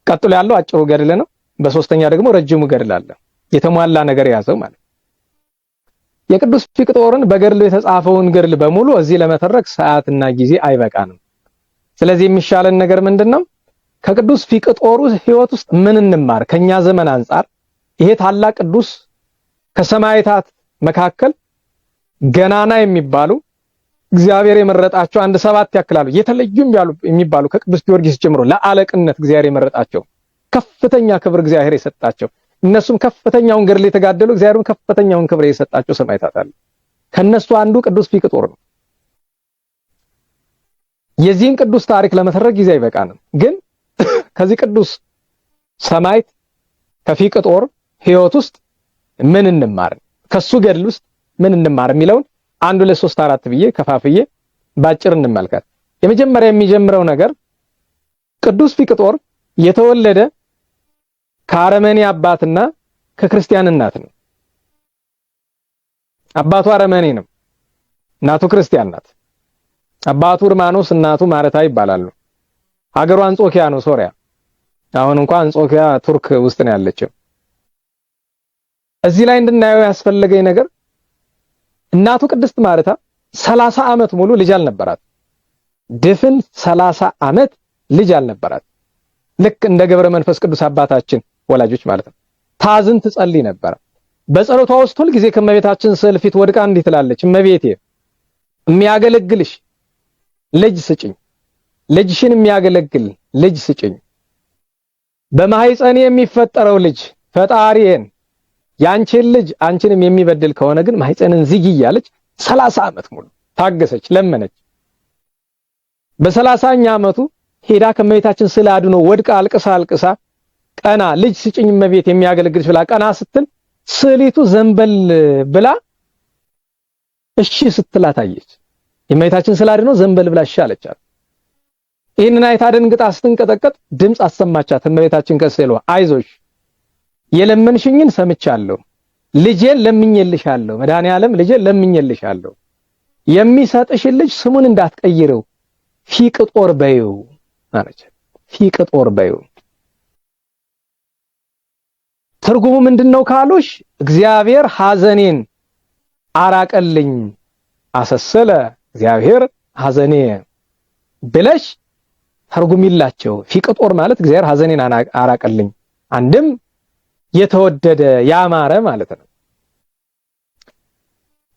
ቀጥሎ ያለው አጭሩ ገድል ነው። በሶስተኛ ደግሞ ረጅሙ ገድል አለ፣ የተሟላ ነገር የያዘው ማለት። የቅዱስ ፊቅጦርን በገድሉ የተጻፈውን ገድል በሙሉ እዚህ ለመተረክ ሰዓትና ጊዜ አይበቃንም። ስለዚህ የሚሻለን ነገር ምንድነው? ከቅዱስ ፊቅጦሩ ሕይወት ውስጥ ምን እንማር? ከኛ ዘመን አንጻር ይሄ ታላቅ ቅዱስ ከሰማዕታት መካከል ገናና የሚባሉ እግዚአብሔር የመረጣቸው አንድ ሰባት ያክላሉ የተለዩም የሚባሉ ከቅዱስ ጊዮርጊስ ጀምሮ ለአለቅነት እግዚአብሔር የመረጣቸው ከፍተኛ ክብር እግዚአብሔር የሰጣቸው እነሱም ከፍተኛውን ገድል የተጋደሉ እግዚአብሔርም ከፍተኛውን ክብር የሰጣቸው ሰማዕታት አሉ። ከነሱ አንዱ ቅዱስ ፊቅጦር ነው። የዚህን ቅዱስ ታሪክ ለመተረክ ጊዜ አይበቃንም። ግን ከዚህ ቅዱስ ሰማዕት ከፊቅጦር ሕይወት ውስጥ ምን እንማር፣ ከሱ ገድል ውስጥ ምን እንማር የሚለውን 1 2 3 4 ብዬ ከፋፍዬ ባጭር እንመልከት። የመጀመሪያ የሚጀምረው ነገር ቅዱስ ፊቅጦር የተወለደ ከአረመኔ አባትና ከክርስቲያን እናት ነው። አባቱ አረመኔ ነው፣ እናቱ ክርስቲያን ናት። አባቱ ርማኖስ እናቱ ማረታ ይባላሉ። ሀገሩ አንጾኪያ ነው፣ ሶሪያ። አሁን እንኳን አንጾኪያ ቱርክ ውስጥ ነው ያለችው። እዚህ ላይ እንድናየው ያስፈልገኝ ነገር እናቱ ቅድስት ማረታ 30 ዓመት ሙሉ ልጅ አልነበራት። ድፍን 30 ዓመት ልጅ አልነበራት። ልክ እንደ ገብረ መንፈስ ቅዱስ አባታችን ወላጆች ማለት ነው። ታዝን ትጸልይ ነበር። በጸሎቷ ውስጥ ሁል ጊዜ ከመቤታችን ስዕል ፊት ወድቃ እንዲህ ትላለች፣ እመቤቴ የሚያገለግልሽ ልጅ ስጭኝ፣ ልጅሽን የሚያገለግል ልጅ ስጭኝ። በማህፀኔ የሚፈጠረው ልጅ ፈጣሪዬን ያንቺን ልጅ አንቺንም የሚበድል ከሆነ ግን ማህፀንን ዝጊ እያለች 30 ዓመት ሙሉ ታገሰች፣ ለመነች። በ30ኛ ዓመቱ ሄዳ ከመቤታችን ስዕል አድኖ ወድቃ አልቅሳ ቀና ልጅ ስጭኝ እመቤት የሚያገለግልሽ ብላ ቀና ስትል ስዕሊቱ ዘንበል ብላ እሺ ስትላት አየች። የእመቤታችን ስዕል አድኖ ዘንበል ብላ እሺ አለቻት። ይህንን አይታ ደንግጣ ስትንቀጠቀጥ ድምፅ አሰማቻት እመቤታችን ከስዕሏ፣ አይዞሽ የለመንሽኝን ሰምቻለሁ፣ ልጄን ለምኜልሻለሁ፣ መድኃኔዓለም ልጄን ለምኜልሻለሁ፣ የሚሰጥሽን ልጅ ስሙን እንዳትቀይረው ፊቅጦር በይው አለች። ፊቅጦር በይው ትርጉሙ ምንድነው ካሉሽ፣ እግዚአብሔር ሐዘኔን አራቀልኝ፣ አሰሰለ እግዚአብሔር ሐዘኔ ብለሽ ተርጉሚላቸው። ፊቅጦር ማለት እግዚአብሔር ሐዘኔን አራቀልኝ፣ አንድም የተወደደ ያማረ ማለት ነው።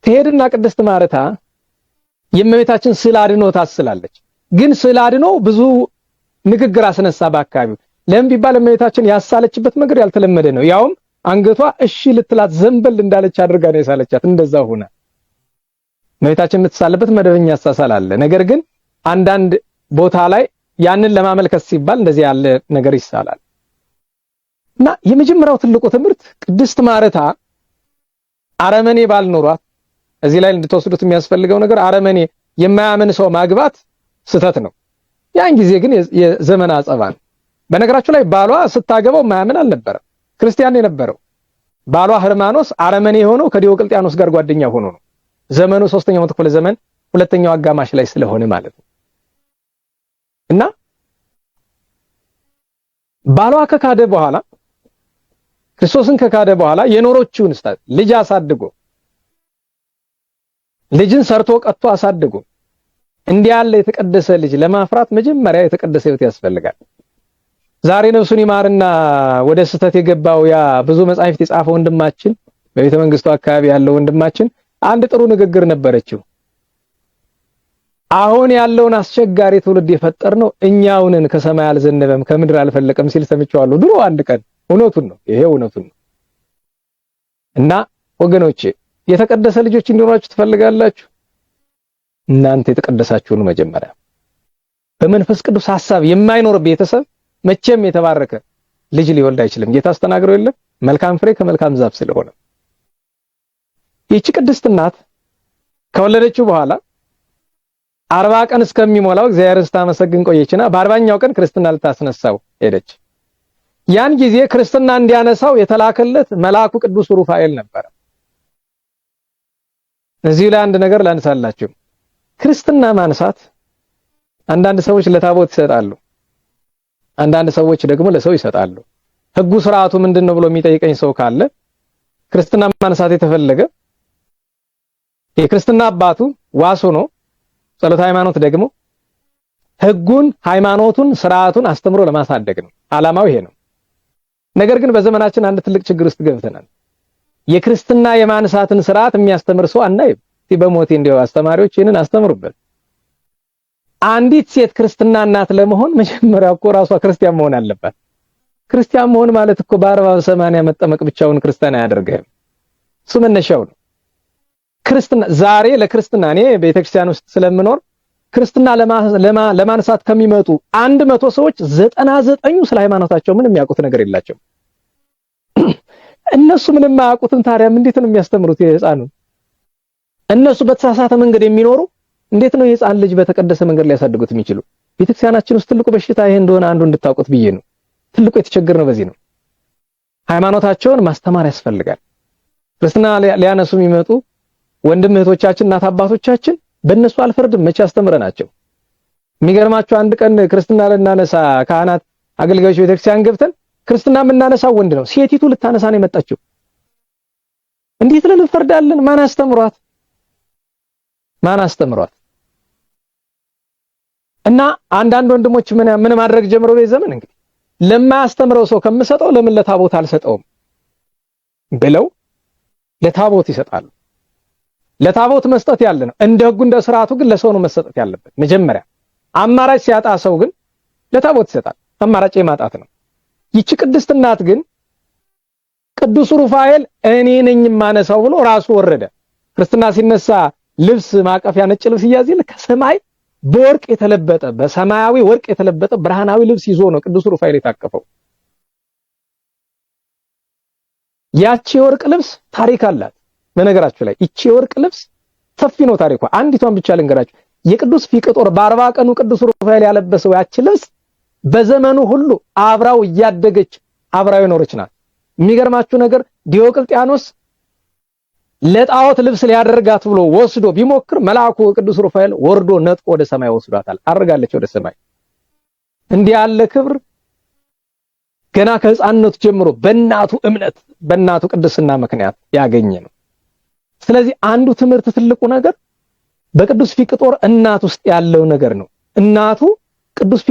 ትሄድና ቅድስት ማረታ የእመቤታችን ስዕል አድኖ ታስላለች። ግን ስዕል አድኖ ብዙ ንግግር አስነሳ በአካባቢው። ለምን ቢባል እመቤታችን ያሳለችበት ነገር ያልተለመደ ነው። ያውም አንገቷ እሺ ልትላት ዘንበል እንዳለች አድርጋ ነው የሳለቻት። እንደዛ ሆነ። እመቤታችን የምትሳለበት መደበኛ አሳሳል አለ። ነገር ግን አንዳንድ ቦታ ላይ ያንን ለማመልከት ሲባል እንደዚህ ያለ ነገር ይሳላል። እና የመጀመሪያው ትልቁ ትምህርት ቅድስት ማረታ አረመኔ ባልኖሯት፣ እዚህ ላይ እንድትወስዱት የሚያስፈልገው ነገር አረመኔ የማያምን ሰው ማግባት ስተት ነው። ያን ጊዜ ግን የዘመን አጸባ ነው። በነገራችሁ ላይ ባሏ ስታገባው ማያምን አልነበረም፣ ክርስቲያን የነበረው ባሏ ህርማኖስ አረመኔ የሆነው ከዲዮቅልጥያኖስ ጋር ጓደኛ ሆኖ ነው። ዘመኑ 3ኛው መቶ ክፍለ ዘመን ሁለተኛው አጋማሽ ላይ ስለሆነ ማለት ነው። እና ባሏ ከካደ በኋላ ክርስቶስን ከካደ በኋላ የኖሮችውን ልጅ አሳድጎ ልጅን ሰርቶ ቀጥቶ አሳድጎ እንዲህ ያለ የተቀደሰ ልጅ ለማፍራት መጀመሪያ የተቀደሰ ሕይወት ያስፈልጋል። ዛሬ ነፍሱን ይማርና ወደ ስህተት የገባው ያ ብዙ መጻሕፍት የጻፈው ወንድማችን በቤተ መንግስቱ አካባቢ ያለው ወንድማችን አንድ ጥሩ ንግግር ነበረችው። አሁን ያለውን አስቸጋሪ ትውልድ የፈጠርነው እኛውንን ከሰማይ አልዘነበም ከምድር አልፈለቀም ሲል ሰምቼዋለሁ ድሮ አንድ ቀን። እውነቱን ነው፣ ይሄ እውነቱን ነው። እና ወገኖቼ የተቀደሰ ልጆች እንዲኖራችሁ ትፈልጋላችሁ? እናንተ የተቀደሳችሁን መጀመሪያ በመንፈስ ቅዱስ ሐሳብ የማይኖር ቤተሰብ መቼም የተባረከ ልጅ ሊወልድ አይችልም። ጌታ አስተናግሮ የለም መልካም ፍሬ ከመልካም ዛፍ ስለሆነ። ይህች ቅድስት እናት ከወለደችው በኋላ 40 ቀን እስከሚሞላው እግዚአብሔርን ስታመሰግን ቆየችና በ40ኛው ቀን ክርስትና ልታስነሳው ሄደች። ያን ጊዜ ክርስትና እንዲያነሳው የተላከለት መልአኩ ቅዱስ ሩፋኤል ነበር። እዚህ ላይ አንድ ነገር ላንሳላችሁ። ክርስትና ማንሳት አንዳንድ ሰዎች ለታቦት ይሰጣሉ፣ አንዳንድ ሰዎች ደግሞ ለሰው ይሰጣሉ። ሕጉ ስርዓቱ ምንድነው ብሎ የሚጠይቀኝ ሰው ካለ ክርስትና ማንሳት የተፈለገ የክርስትና አባቱ ዋሶ ነው፣ ጸሎተ ሃይማኖት ደግሞ ሕጉን ሃይማኖቱን ስርዓቱን አስተምሮ ለማሳደግ ነው። ዓላማው ይሄ ነው። ነገር ግን በዘመናችን አንድ ትልቅ ችግር ውስጥ ገብተናል። የክርስትና የማንሳትን ስርዓት የሚያስተምር ሰው አናይም። በሞቴ እንደው አስተማሪዎች ይሄንን አስተምሩበት። አንዲት ሴት ክርስትና እናት ለመሆን መጀመሪያ እኮ ራሷ ክርስቲያን መሆን አለባት። ክርስቲያን መሆን ማለት እኮ በ40-80 መጠመቅ ብቻውን ክርስቲያን አያደርግህም። እሱ መነሻው ነው። ክርስትና ዛሬ ለክርስትና እኔ ቤተክርስቲያን ውስጥ ስለምኖር ክርስትና ለማንሳት ከሚመጡ 100 ሰዎች 99ኙ ስለ ሃይማኖታቸው ምንም የሚያውቁት ነገር የላቸው። እነሱ ምንም የማያውቁትን ታዲያ እንዴት ነው የሚያስተምሩት የህፃኑ? እነሱ በተሳሳተ መንገድ የሚኖሩ እንዴት ነው የህፃን ልጅ በተቀደሰ መንገድ ሊያሳድጉት የሚችሉ? ቤተክርስቲያናችን ውስጥ ትልቁ በሽታ ይሄ እንደሆነ አንዱ እንድታውቁት ብዬ ነው። ትልቁ የተቸገረ ነው በዚህ ነው። ሃይማኖታቸውን ማስተማር ያስፈልጋል። ክርስትና ሊያነሱ የሚመጡ ወንድም እህቶቻችን እናት አባቶቻችን በእነሱ አልፈርድም። መቼ አስተምረናቸው? የሚገርማቸው አንድ ቀን ክርስትና ልናነሳ ካህናት አገልጋዮች ቤተክርስቲያን ገብተን ክርስትና የምናነሳው ወንድ ነው፣ ሴቲቱ ልታነሳ ነው የመጣችው። እንዴት ልንፈርዳለን? ማን አስተምሯት? ማን አስተምሯት? እና አንዳንድ ወንድሞች ምን ማድረግ ጀምሮ በዘመን እንግዲህ ለማያስተምረው ሰው ከምሰጠው ለምን ለታቦት አልሰጠውም ብለው ለታቦት ይሰጣሉ። ለታቦት መስጠት ያለ ነው እንደ ሕጉ እንደ ስርዓቱ፣ ግን ለሰው ነው መሰጠት ያለበት። መጀመሪያ አማራጭ ሲያጣ ሰው ግን ለታቦት ይሰጣል። አማራጭ የማጣት ነው። ይቺ ቅድስት እናት ግን ቅዱስ ሩፋኤል እኔ ነኝ የማነሳው ብሎ ራሱ ወረደ። ክርስትና ሲነሳ ልብስ ማቀፊያ ነጭ ልብስ ይያዝል ከሰማይ በወርቅ የተለበጠ በሰማያዊ ወርቅ የተለበጠ ብርሃናዊ ልብስ ይዞ ነው ቅዱስ ሩፋኤል የታቀፈው። ያቺ ወርቅ ልብስ ታሪክ አላት። በነገራችሁ ላይ ይቺ ወርቅ ልብስ ሰፊ ነው ታሪኳ። አንዲቷን ብቻ ልንገራችሁ። የቅዱስ ፊቅጦር በ40 ቀኑ ቅዱስ ሩፋኤል ያለበሰው ያቺ ልብስ በዘመኑ ሁሉ አብራው እያደገች አብራው የኖረች ናት። የሚገርማችሁ ነገር ዲዮቅልጥያኖስ ለጣዖት ልብስ ሊያደርጋት ብሎ ወስዶ ቢሞክር መልአኩ ቅዱስ ሩፋኤል ወርዶ ነጥቆ ወደ ሰማይ ወስዷታል። አርጋለች ወደ ሰማይ። እንዲህ ያለ ክብር ገና ከሕፃንነቱ ጀምሮ በእናቱ እምነት በእናቱ ቅድስና ምክንያት ያገኘ ነው። ስለዚህ አንዱ ትምህርት ትልቁ ነገር በቅዱስ ፊቅጦር እናት ውስጥ ያለው ነገር ነው። እናቱ ቅዱስ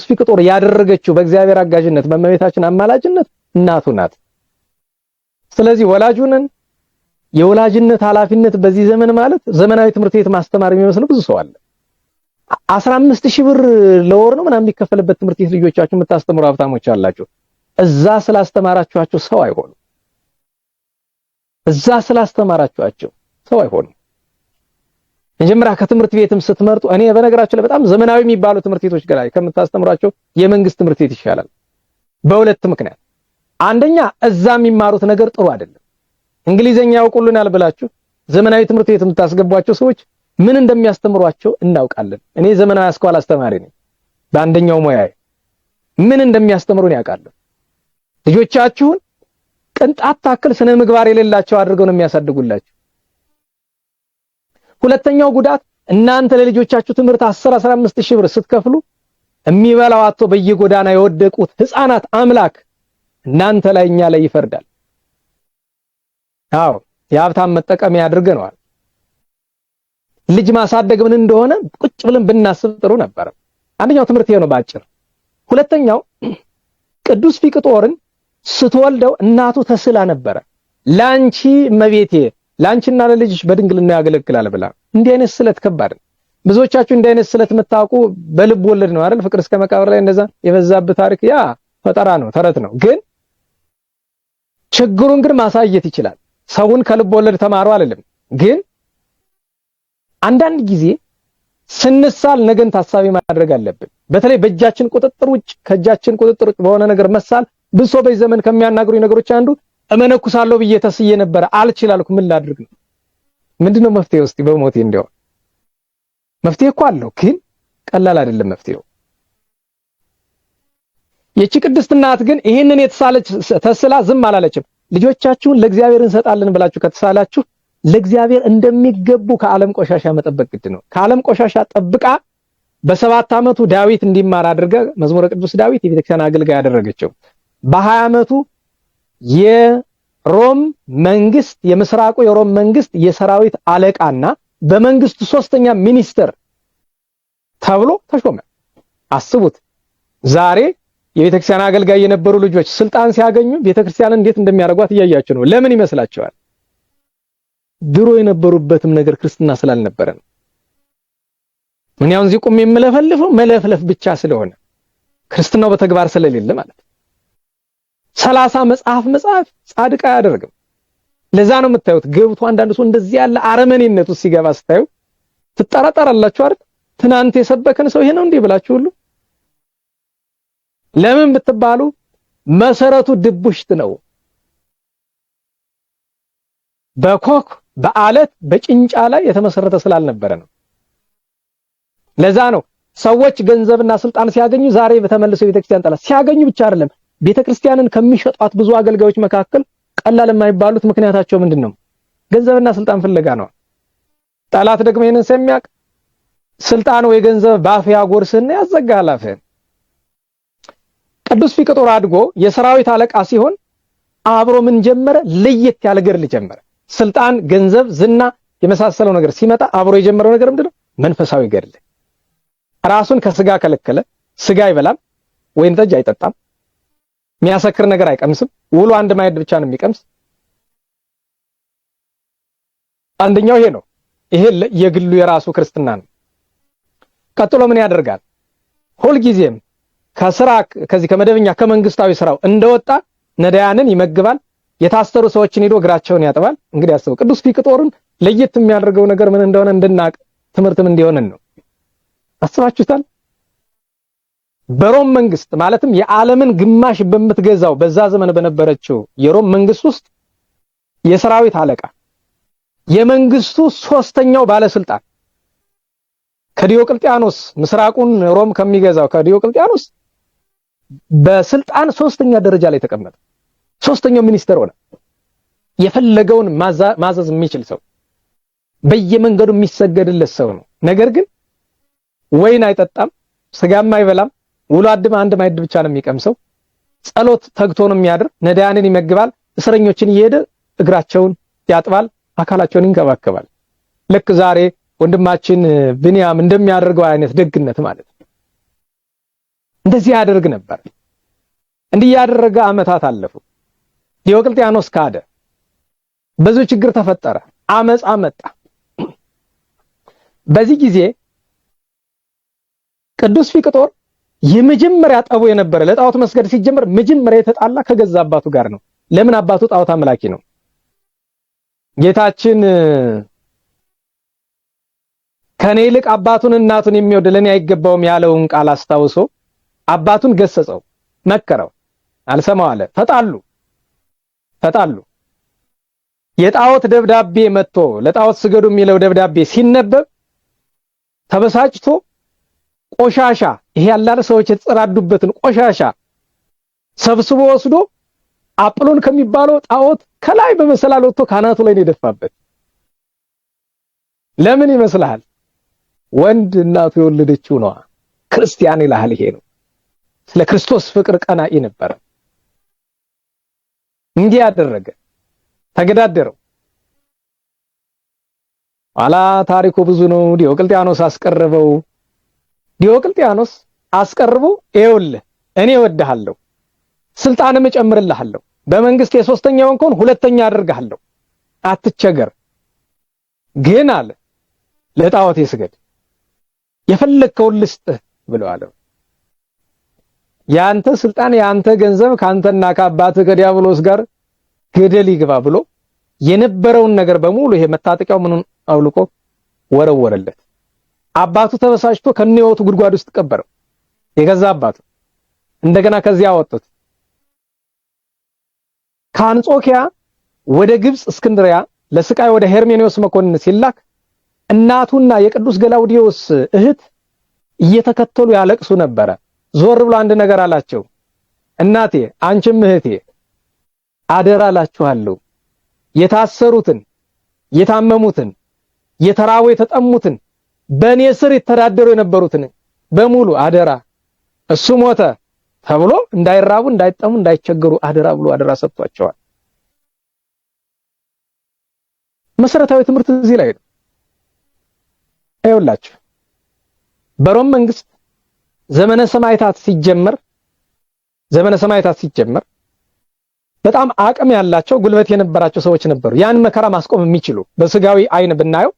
ፊቅጦር ያደረገችው በእግዚአብሔር አጋዥነት በእመቤታችን አማላጅነት እናቱ ናት። ስለዚህ ወላጁንን የወላጅነት ኃላፊነት በዚህ ዘመን ማለት ዘመናዊ ትምህርት ቤት ማስተማር የሚመስለው ብዙ ሰው አለ። 15000 ብር ለወር ነው ምናምን የሚከፈልበት ትምህርት ቤት ልጆቻችሁ የምታስተምሩ ሀብታሞች አላችሁ። እዛ ስላስተማራችኋቸው ሰው አይሆኑም። እዛ ስላስተማራችኋቸው ሰው አይሆኑም። መጀመሪያ ከትምህርት ቤትም ስትመርጡ እኔ በነገራችሁ ላይ በጣም ዘመናዊ የሚባሉ ትምህርት ቤቶች ጋር ከምታስተምሯቸው የመንግስት ትምህርት ቤት ይሻላል። በሁለት ምክንያት፣ አንደኛ እዛ የሚማሩት ነገር ጥሩ አይደለም። እንግሊዘኛ ያውቁልናል ብላችሁ ዘመናዊ ትምህርት ቤት የምታስገቧቸው ሰዎች ምን እንደሚያስተምሯቸው እናውቃለን። እኔ ዘመናዊ አስኳል አስተማሪ ነኝ። በአንደኛው ሙያዬ ምን እንደሚያስተምሩን ያውቃለሁ። ልጆቻችሁን ቅንጣት ታክል ስነ ምግባር የሌላቸው አድርገው ነው የሚያሳድጉላችሁ። ሁለተኛው ጉዳት እናንተ ለልጆቻችሁ ትምህርት 10-15000 ብር ስትከፍሉ የሚበላው አጥቶ በየጎዳና የወደቁት ህፃናት አምላክ እናንተ ላይ እኛ ላይ ይፈርዳል። አዎ የሀብታም መጠቀሚያ አድርገነዋል። ልጅ ማሳደግ ምን እንደሆነ ቁጭ ብለን ብናስብ ጥሩ ነበር። አንደኛው ትምህርት ይሄ ነው ባጭር። ሁለተኛው ቅዱስ ፊቅጦርን ስትወልደው እናቱ ተስላ ነበረ። ላንቺ እመቤቴ ላንቺና ለልጅሽ በድንግልና ያገለግላል ብላ። እንዲህ አይነት ስለት ከባድ ነው። ብዙዎቻችሁ እንዲህ አይነት ስለት የምታውቁ በልብ ወለድ ነው አይደል? ፍቅር እስከ መቃብር ላይ እንደዛ የበዛበት ታሪክ ያ ፈጠራ ነው፣ ተረት ነው። ግን ችግሩን ግን ማሳየት ይችላል። ሰውን ከልብ ወለድ ተማሩ አይደለም። ግን አንዳንድ ጊዜ ስንሳል ነገን ታሳቢ ማድረግ አለብን። በተለይ በእጃችን ቁጥጥር ውጭ ከእጃችን ቁጥጥር ውጭ በሆነ ነገር መሳል ብሶ በዚህ ዘመን ከሚያናግሩ ነገሮች አንዱ እመነኩሳለሁ ብዬ ተስዬ ነበር አልችላልኩ ምን ላድርግ ነው። ምንድነው መፍትሄው? እስቲ በሞቴ እንደው መፍትሄ እኮ አለው፣ ግን ቀላል አይደለም መፍትሄው። የቺ ቅድስት እናት ግን ይሄንን የተሳለች ተስላ ዝም አላለችም። ልጆቻችሁን ለእግዚአብሔር እንሰጣለን ብላችሁ ከተሳላችሁ ለእግዚአብሔር እንደሚገቡ ከዓለም ቆሻሻ መጠበቅ ግድ ነው። ከዓለም ቆሻሻ ጠብቃ በ7 ዓመቱ ዳዊት እንዲማር አድርጋ መዝሙረ ቅዱስ ዳዊት የቤተክርስቲያን አገልጋይ ያደረገችው። በ20 ዓመቱ የሮም መንግስት የምስራቁ የሮም መንግስት የሰራዊት አለቃና በመንግስቱ 3ኛ ሚኒስተር ተብሎ ተሾመ። አስቡት ዛሬ የቤተክርስቲያን አገልጋይ የነበሩ ልጆች ስልጣን ሲያገኙ ቤተክርስቲያንን እንዴት እንደሚያደርጓት እያያችሁ ነው። ለምን ይመስላችኋል? ድሮ የነበሩበትም ነገር ክርስትና ስላልነበረ ነው። ምን ያውን ዚቁም የምለፈልፈው መለፍለፍ ብቻ ስለሆነ ክርስትናው በተግባር ስለሌለ ማለት ነው። 30 መጽሐፍ ጻድቅ አያደርግም። ለዛ ነው የምታዩት ገብቶ አንዳንድ ሰው እንደዚህ ያለ አረመኔነቱ ሲገባ ስታዩ ትጠራጠራላችሁ አይደል? ትናንት የሰበከን ሰው ይሄ ነው እንዴ ብላችሁ ሁሉ ለምን ብትባሉ መሰረቱ ድቡሽት ነው። በኮክ በአለት በጭንጫ ላይ የተመሰረተ ስላልነበረ ነው። ለዛ ነው ሰዎች ገንዘብና ስልጣን ሲያገኙ ዛሬ በተመለሰው ቤተክርስቲያን ጠላት ሲያገኙ ብቻ አይደለም ቤተክርስቲያንን ከሚሸጧት ብዙ አገልጋዮች መካከል ቀላል የማይባሉት ምክንያታቸው ምንድነው? ገንዘብና ስልጣን ፍለጋ ነው። ጠላት ደግሞ ይሄንን ሰሚያቅ ስልጣን ወይ ገንዘብ ባፍ ያጎርስና ያዘጋል አፍህን። ቅዱስ ፊቅጦር አድጎ የሰራዊት አለቃ ሲሆን አብሮ ምን ጀመረ? ለየት ያለ ገድል ጀመረ። ስልጣን፣ ገንዘብ፣ ዝና የመሳሰለው ነገር ሲመጣ አብሮ የጀመረው ነገር ምንድነው? መንፈሳዊ ገድል። ራሱን ከስጋ ከለከለ። ስጋ አይበላም፣ ወይን ጠጅ አይጠጣም፣ የሚያሰክር ነገር አይቀምስም። ውሎ አንድ ማዕድ ብቻ ነው የሚቀምስ። አንደኛው ይሄ ነው። ይሄ የግሉ የራሱ ክርስትና ነው። ቀጥሎ ምን ያደርጋል? ሁልጊዜም ከስራ ከዚህ ከመደበኛ ከመንግስታዊ ስራው እንደወጣ ነዳያንን ይመግባል። የታሰሩ ሰዎችን ሄዶ እግራቸውን ያጥባል። እንግዲህ አስበው ቅዱስ ፊቅጦርን ለየት የሚያደርገው ነገር ምን እንደሆነ እንድናቅ ትምህርትም እንዲሆነን ነው። አስባችሁታል? በሮም መንግስት ማለትም የዓለምን ግማሽ በምትገዛው በዛ ዘመን በነበረችው የሮም መንግስት ውስጥ የሰራዊት አለቃ የመንግስቱ ሶስተኛው ባለስልጣን ከዲዮቅልጥያኖስ ምስራቁን ሮም ከሚገዛው ከዲዮቅልጥያኖስ በስልጣን ሶስተኛ ደረጃ ላይ ተቀመጠ። ሶስተኛው ሚኒስተር ሆነ። የፈለገውን ማዘዝ የሚችል ሰው፣ በየመንገዱ የሚሰገድለት ሰው ነው። ነገር ግን ወይን አይጠጣም፣ ስጋም አይበላም፣ ውሎ አድም አንድ ማዕድ ብቻ ነው የሚቀምሰው። ጸሎት ተግቶ ነው የሚያድር። ነዳያንን ይመግባል። እስረኞችን እየሄደ እግራቸውን ያጥባል፣ አካላቸውን ይንከባከባል። ልክ ዛሬ ወንድማችን ብንያም እንደሚያደርገው አይነት ደግነት ማለት ነው። እንደዚህ ያደርግ ነበር። እንዲህ ያደረገ ዓመታት አለፉ። ዲዮቅልጥያኖስ ካደ። ብዙ ችግር ተፈጠረ። አመጽ መጣ። በዚህ ጊዜ ቅዱስ ፊቅጦር የመጀመሪያ ጠቡ የነበረ ለጣዖት መስገድ ሲጀምር መጀመሪያ የተጣላ ከገዛ አባቱ ጋር ነው። ለምን? አባቱ ጣዖት አምላኪ ነው። ጌታችን ከኔ ይልቅ አባቱን እናቱን የሚወድ ለኔ አይገባውም ያለውን ቃል አስታውሶ አባቱን ገሰጸው፣ መከረው። አልሰማው አለ። ተጣሉ። የጣዖት ደብዳቤ መጥቶ ለጣዖት ስገዱ የሚለው ደብዳቤ ሲነበብ ተበሳጭቶ ቆሻሻ ይሄ ያላለ ሰዎች የተጸዳዱበትን ቆሻሻ ሰብስቦ ወስዶ አጵሎን ከሚባለው ጣዖት ከላይ በመሰላል ወጥቶ ካናቱ ላይ ነው የደፋበት። ለምን ይመስልሃል? ወንድ እናቱ የወለደችው ነው። ክርስቲያን ይላል። ይሄ ነው። ስለ ክርስቶስ ፍቅር ቀናኢ ነበር። እንዲህ ያደረገ ተገዳደረው። ኋላ ታሪኩ ብዙ ነው። ዲዮቅልጥያኖስ አስቀርበው። ዲዮቅልጥያኖስ አስቀርቦ ይኸውልህ እኔ እወድሃለሁ፣ ስልጣንም እጨምርልሃለሁ፣ በመንግስት የሶስተኛውን ከሆነ ሁለተኛ አደርግሃለሁ፣ አትቸገር፣ ግን አለ ለጣዖት ይስገድ፣ የፈለከውን ልስጥህ ብሎ አለው። ያንተ ስልጣን ያንተ ገንዘብ ካንተና ከአባትህ ከዲያብሎስ ጋር ገደል ይግባ ብሎ የነበረውን ነገር በሙሉ ይሄ መታጠቂያው ምኑን አውልቆ ወረወረለት። አባቱ ተበሳጭቶ ከነህይወቱ ጉድጓድ ውስጥ ቀበረው። የገዛ አባቱ እንደገና ከዚያ አወጡት። ከአንጾኪያ ወደ ግብጽ እስክንድሪያ ለስቃይ ወደ ሄርሜኔዎስ መኮንን ሲላክ እናቱና የቅዱስ ገላውዲዮስ እህት እየተከተሉ ያለቅሱ ነበረ። ዞር ብሎ አንድ ነገር አላቸው። እናቴ አንቺም እህቴ አደራ እላችኋለሁ፣ የታሰሩትን፣ የታመሙትን፣ የተራቡ የተጠሙትን፣ በእኔ ስር የተዳደሩ የነበሩትን በሙሉ አደራ፣ እሱ ሞተ ተብሎ እንዳይራቡ፣ እንዳይጠሙ፣ እንዳይቸገሩ አደራ ብሎ አደራ ሰጥቷቸዋል። መሰረታዊ ትምህርት እዚህ ላይ ነው። አይውላችሁ በሮም መንግስት ዘመነ ሰማዕታት ሲጀመር በጣም አቅም ያላቸው ጉልበት የነበራቸው ሰዎች ነበሩ። ያን መከራ ማስቆም የሚችሉ በስጋዊ አይን ብናየው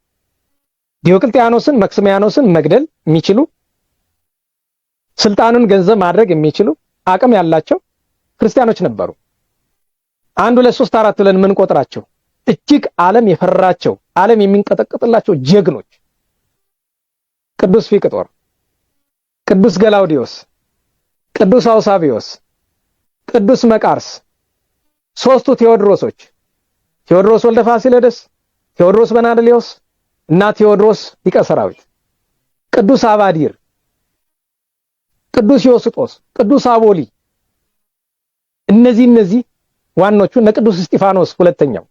ዲዮቅልጥያኖስን መክስሚያኖስን መግደል የሚችሉ ስልጣኑን ገንዘብ ማድረግ የሚችሉ አቅም ያላቸው ክርስቲያኖች ነበሩ። 1 2 3 4 ብለን ምን ቆጥራቸው እጅግ ዓለም የፈራቸው ዓለም የሚንቀጠቀጥላቸው ጀግኖች ቅዱስ ፊቅጦር፣ ቅዱስ ገላውዲዮስ፣ ቅዱስ አውሳቢዮስ፣ ቅዱስ መቃርስ፣ ሶስቱ ቴዎድሮሶች፣ ቴዎድሮስ ወልደ ፋሲለደስ፣ ቴዎድሮስ በናድሊዮስ እና ቴዎድሮስ ሊቀ ሰራዊት፣ ቅዱስ አባዲር፣ ቅዱስ ዮስጦስ፣ ቅዱስ አቦሊ፣ እነዚህ ዋኖቹ እና ቅዱስ እስጢፋኖስ ሁለተኛው።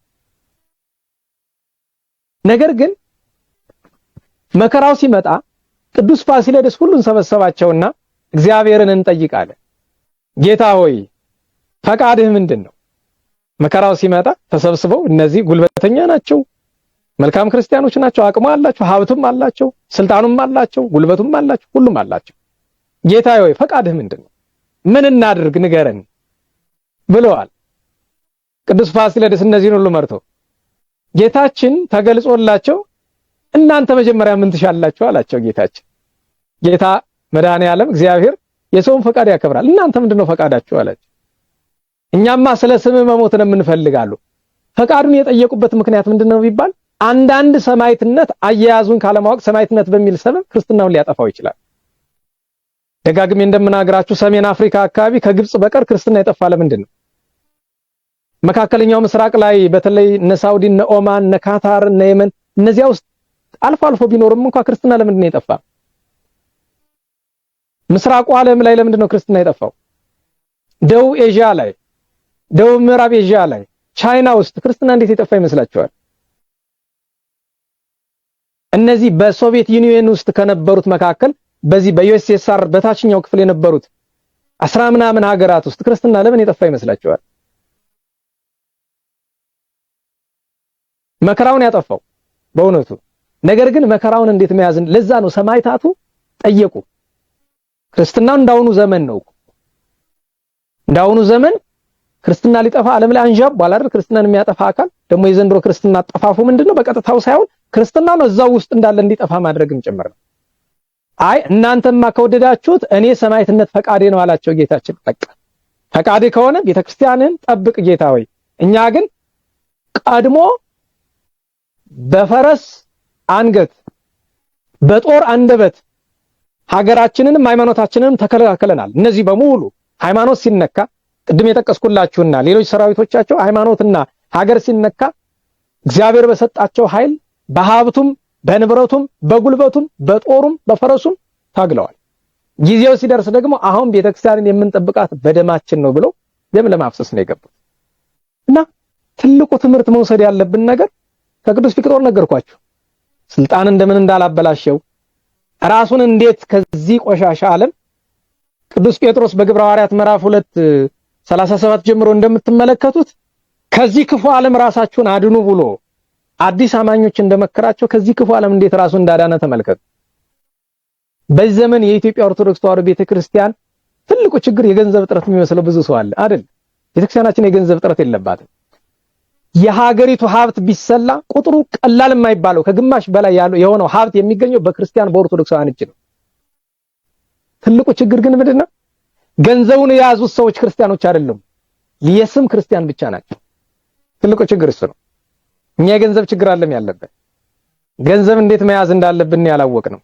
ነገር ግን መከራው ሲመጣ ቅዱስ ፋሲለደስ ሁሉን ሰበሰባቸውና እግዚአብሔርን እንጠይቃለን። ጌታ ሆይ ፈቃድህ ምንድነው? መከራው ሲመጣ ተሰብስበው እነዚህ ጉልበተኛ ናቸው፣ መልካም ክርስቲያኖች ናቸው፣ አቅሙ አላቸው፣ ሀብቱም አላቸው፣ ስልጣኑም አላቸው፣ ጉልበቱም አላቸው፣ ሁሉም አላቸው። ጌታ ሆይ ፈቃድህ ምንድነው? ምን እናድርግ ንገረን ብለዋል። ቅዱስ ፋሲለደስ እነዚህን ሁሉ መርቶ ጌታችን ተገልጾላቸው እናንተ መጀመሪያ ምን ትሻላችሁ አላቸው። ጌታ መድኃኔዓለም እግዚአብሔር የሰውን ፈቃድ ያከብራል። እናንተ ምንድነው ፈቃዳችሁ አላቸው። እኛማ ስለ ስም መሞት ነው የምንፈልጋሉ። ፈቃዱን የጠየቁበት ምክንያት ምንድነው ቢባል አንዳንድ ሰማዕትነት አያያዙን ካለማወቅ ሰማዕትነት በሚል ሰበብ ክርስትናውን ሊያጠፋው ይችላል። ደጋግሜ እንደምናገራችሁ ሰሜን አፍሪካ አካባቢ ከግብጽ በቀር ክርስትና የጠፋ ለምንድን ነው? መካከለኛው ምስራቅ ላይ በተለይ እነ ሳውዲ፣ እነ ኦማን፣ እነ ካታር፣ እነ የመን እነዚያ ውስጥ አልፎ አልፎ ቢኖርም እንኳን ክርስትና ለምንድን ነው የጠፋ? ምስራቁ ዓለም ላይ ለምንድን ነው ክርስትና የጠፋው? ደቡብ ኤዥያ ላይ፣ ደቡብ ምዕራብ ኤዥያ ላይ፣ ቻይና ውስጥ ክርስትና እንዴት የጠፋ ይመስላችኋል? እነዚህ በሶቪየት ዩኒየን ውስጥ ከነበሩት መካከል በዚህ በዩኤስኤስአር በታችኛው ክፍል የነበሩት 10 ምናምን ሀገራት ውስጥ ክርስትና ለምን የጠፋ ይመስላችኋል? መከራውን ያጠፋው በእውነቱ። ነገር ግን መከራውን እንዴት መያዝን ለዛ ነው ሰማዕታቱ ጠየቁ። ክርስትናው እንዳሁኑ ዘመን ነው። እንዳሁኑ ዘመን ክርስትና ሊጠፋ ዓለም ላይ አንዣቧል አይደል? ክርስትናን የሚያጠፋ አካል ደግሞ የዘንድሮ ክርስትና አጠፋፉ ምንድነው? በቀጥታው ሳይሆን ክርስትናው ነው እዛው ውስጥ እንዳለ እንዲጠፋ ማድረግም ጭምር ነው። አይ እናንተማ ከወደዳችሁት እኔ ሰማዕትነት ፈቃዴ ነው አላቸው ጌታችን። በቃ ፈቃዴ ከሆነ ቤተክርስቲያንን ጠብቅ ጌታ ሆይ፣ እኛ ግን ቀድሞ በፈረስ አንገት በጦር አንደበት ሀገራችንንም ሃይማኖታችንንም ተከላክለናል። እነዚህ በሙሉ ሃይማኖት ሲነካ ቅድም የጠቀስኩላችሁና ሌሎች ሰራዊቶቻቸው ሃይማኖትና ሀገር ሲነካ እግዚአብሔር በሰጣቸው ኃይል በሀብቱም በንብረቱም በጉልበቱም በጦሩም በፈረሱም ታግለዋል። ጊዜው ሲደርስ ደግሞ አሁን ቤተክርስቲያንን የምንጠብቃት በደማችን ነው ብለው ደም ለማፍሰስ ነው የገቡት። እና ትልቁ ትምህርት መውሰድ ያለብን ነገር ከቅዱስ ፊቅጦር ነገርኳችሁ። ስልጣን እንደምን እንዳላበላሸው ራሱን እንዴት ከዚህ ቆሻሻ ዓለም ቅዱስ ጴጥሮስ በግብረ ሐዋርያት ምዕራፍ 2:37 ጀምሮ እንደምትመለከቱት ከዚህ ክፉ ዓለም ራሳችሁን አድኑ ብሎ አዲስ አማኞች እንደመከራቸው ከዚህ ክፉ ዓለም እንዴት ራሱን እንዳዳነ ተመልከቱ። በዚህ ዘመን የኢትዮጵያ ኦርቶዶክስ ተዋሕዶ ቤተክርስቲያን ትልቁ ችግር የገንዘብ እጥረት የሚመስለው ብዙ ሰው አለ አይደል? ቤተክርስቲያናችን የገንዘብ እጥረት የለባትም። የሀገሪቱ ሀብት ቢሰላ ቁጥሩ ቀላል የማይባለው ከግማሽ በላይ ያለው የሆነው ሀብት የሚገኘው በክርስቲያን በኦርቶዶክሳውያን እጅ ነው። ትልቁ ችግር ግን ምንድነው? ገንዘቡን የያዙት ሰዎች ክርስቲያኖች አይደሉም፣ የስም ክርስቲያን ብቻ ናቸው። ትልቁ ችግር እሱ ነው። እኛ የገንዘብ ችግር አለም ያለበት ገንዘብ እንዴት መያዝ እንዳለብን ያላወቅ ነው።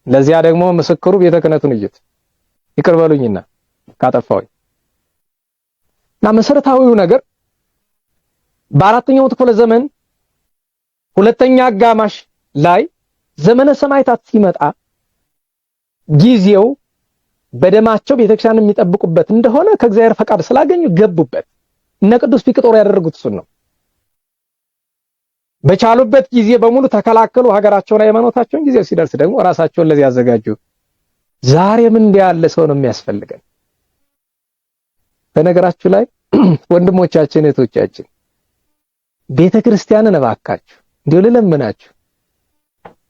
ለዚያ ደግሞ ምስክሩ ቤተ ክህነቱን እዩት። ይቅር በሉኝና ካጠፋው እና መሰረታዊው ነገር በአራተኛው ክፍለ ዘመን ሁለተኛ አጋማሽ ላይ ዘመነ ሰማዕታት ሲመጣ ጊዜው በደማቸው ቤተክርስቲያን የሚጠብቁበት እንደሆነ ከእግዚአብሔር ፈቃድ ስላገኙ ገቡበት። እነ ቅዱስ ፊቅጦር ያደረጉት እሱን ነው። በቻሉበት ጊዜ በሙሉ ተከላከሉ ሀገራቸውን፣ ሃይማኖታቸውን። ጊዜው ሲደርስ ደግሞ ራሳቸውን ለዚህ ያዘጋጁ። ዛሬም እንዲህ ያለ ሰው ነው የሚያስፈልገን። በነገራችሁ ላይ ወንድሞቻችን እህቶቻችን ቤተክርስቲያንን እባካችሁ እንዲሁ ልለምናችሁ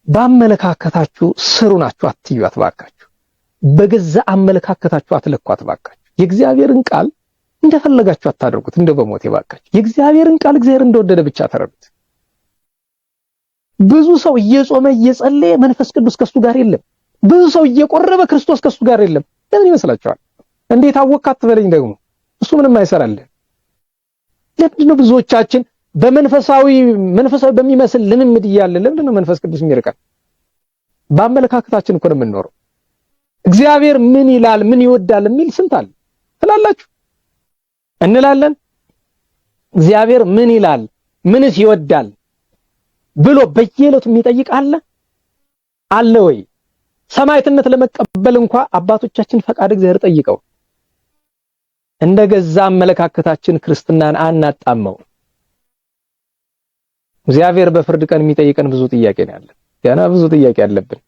በአመለካከታችሁ ስሩ ናችሁ አትዩት እባካችሁ። በገዛ አመለካከታችሁ አትለኳት እባካችሁ። የእግዚአብሔርን ቃል እንደፈለጋችሁ አታድርጉት። እንደው በሞት እባካችሁ የእግዚአብሔርን ቃል እግዚአብሔር እንደወደደ ብቻ ተረዱት። ብዙ ሰው እየጾመ እየጸለየ መንፈስ ቅዱስ ከሱ ጋር የለም። ብዙ ሰው እየቆረበ ክርስቶስ ከሱ ጋር የለም። ለምን ይመስላችኋል? እንዴት አወቃት ትበለኝ ደግሞ እሱ ምንም አይሰራልን። ለምንድን ነው ብዙዎቻችን በመንፈሳዊ በሚመስል ልምምድ እያለ ለምንድን ነው መንፈስ ቅዱስ የሚርቀን? በአመለካከታችን እኮ ነው የምንኖረው። እግዚአብሔር ምን ይላል ምን ይወዳል የሚል ስንት አለ ትላላችሁ እንላለን። እግዚአብሔር ምን ይላል ምንስ ይወዳል ብሎ በየዕለቱ የሚጠይቅ አለ ወይ? ሰማዕትነት ለመቀበል እንኳን አባቶቻችን ፈቃድ እግዚአብሔር ጠይቀው እንደገዛ አመለካከታችን ክርስትናን አናጣመው። እግዚአብሔር በፍርድ ቀን የሚጠይቀን ብዙ ጥያቄ ነው ያለን። ገና ብዙ ጥያቄ አለብን።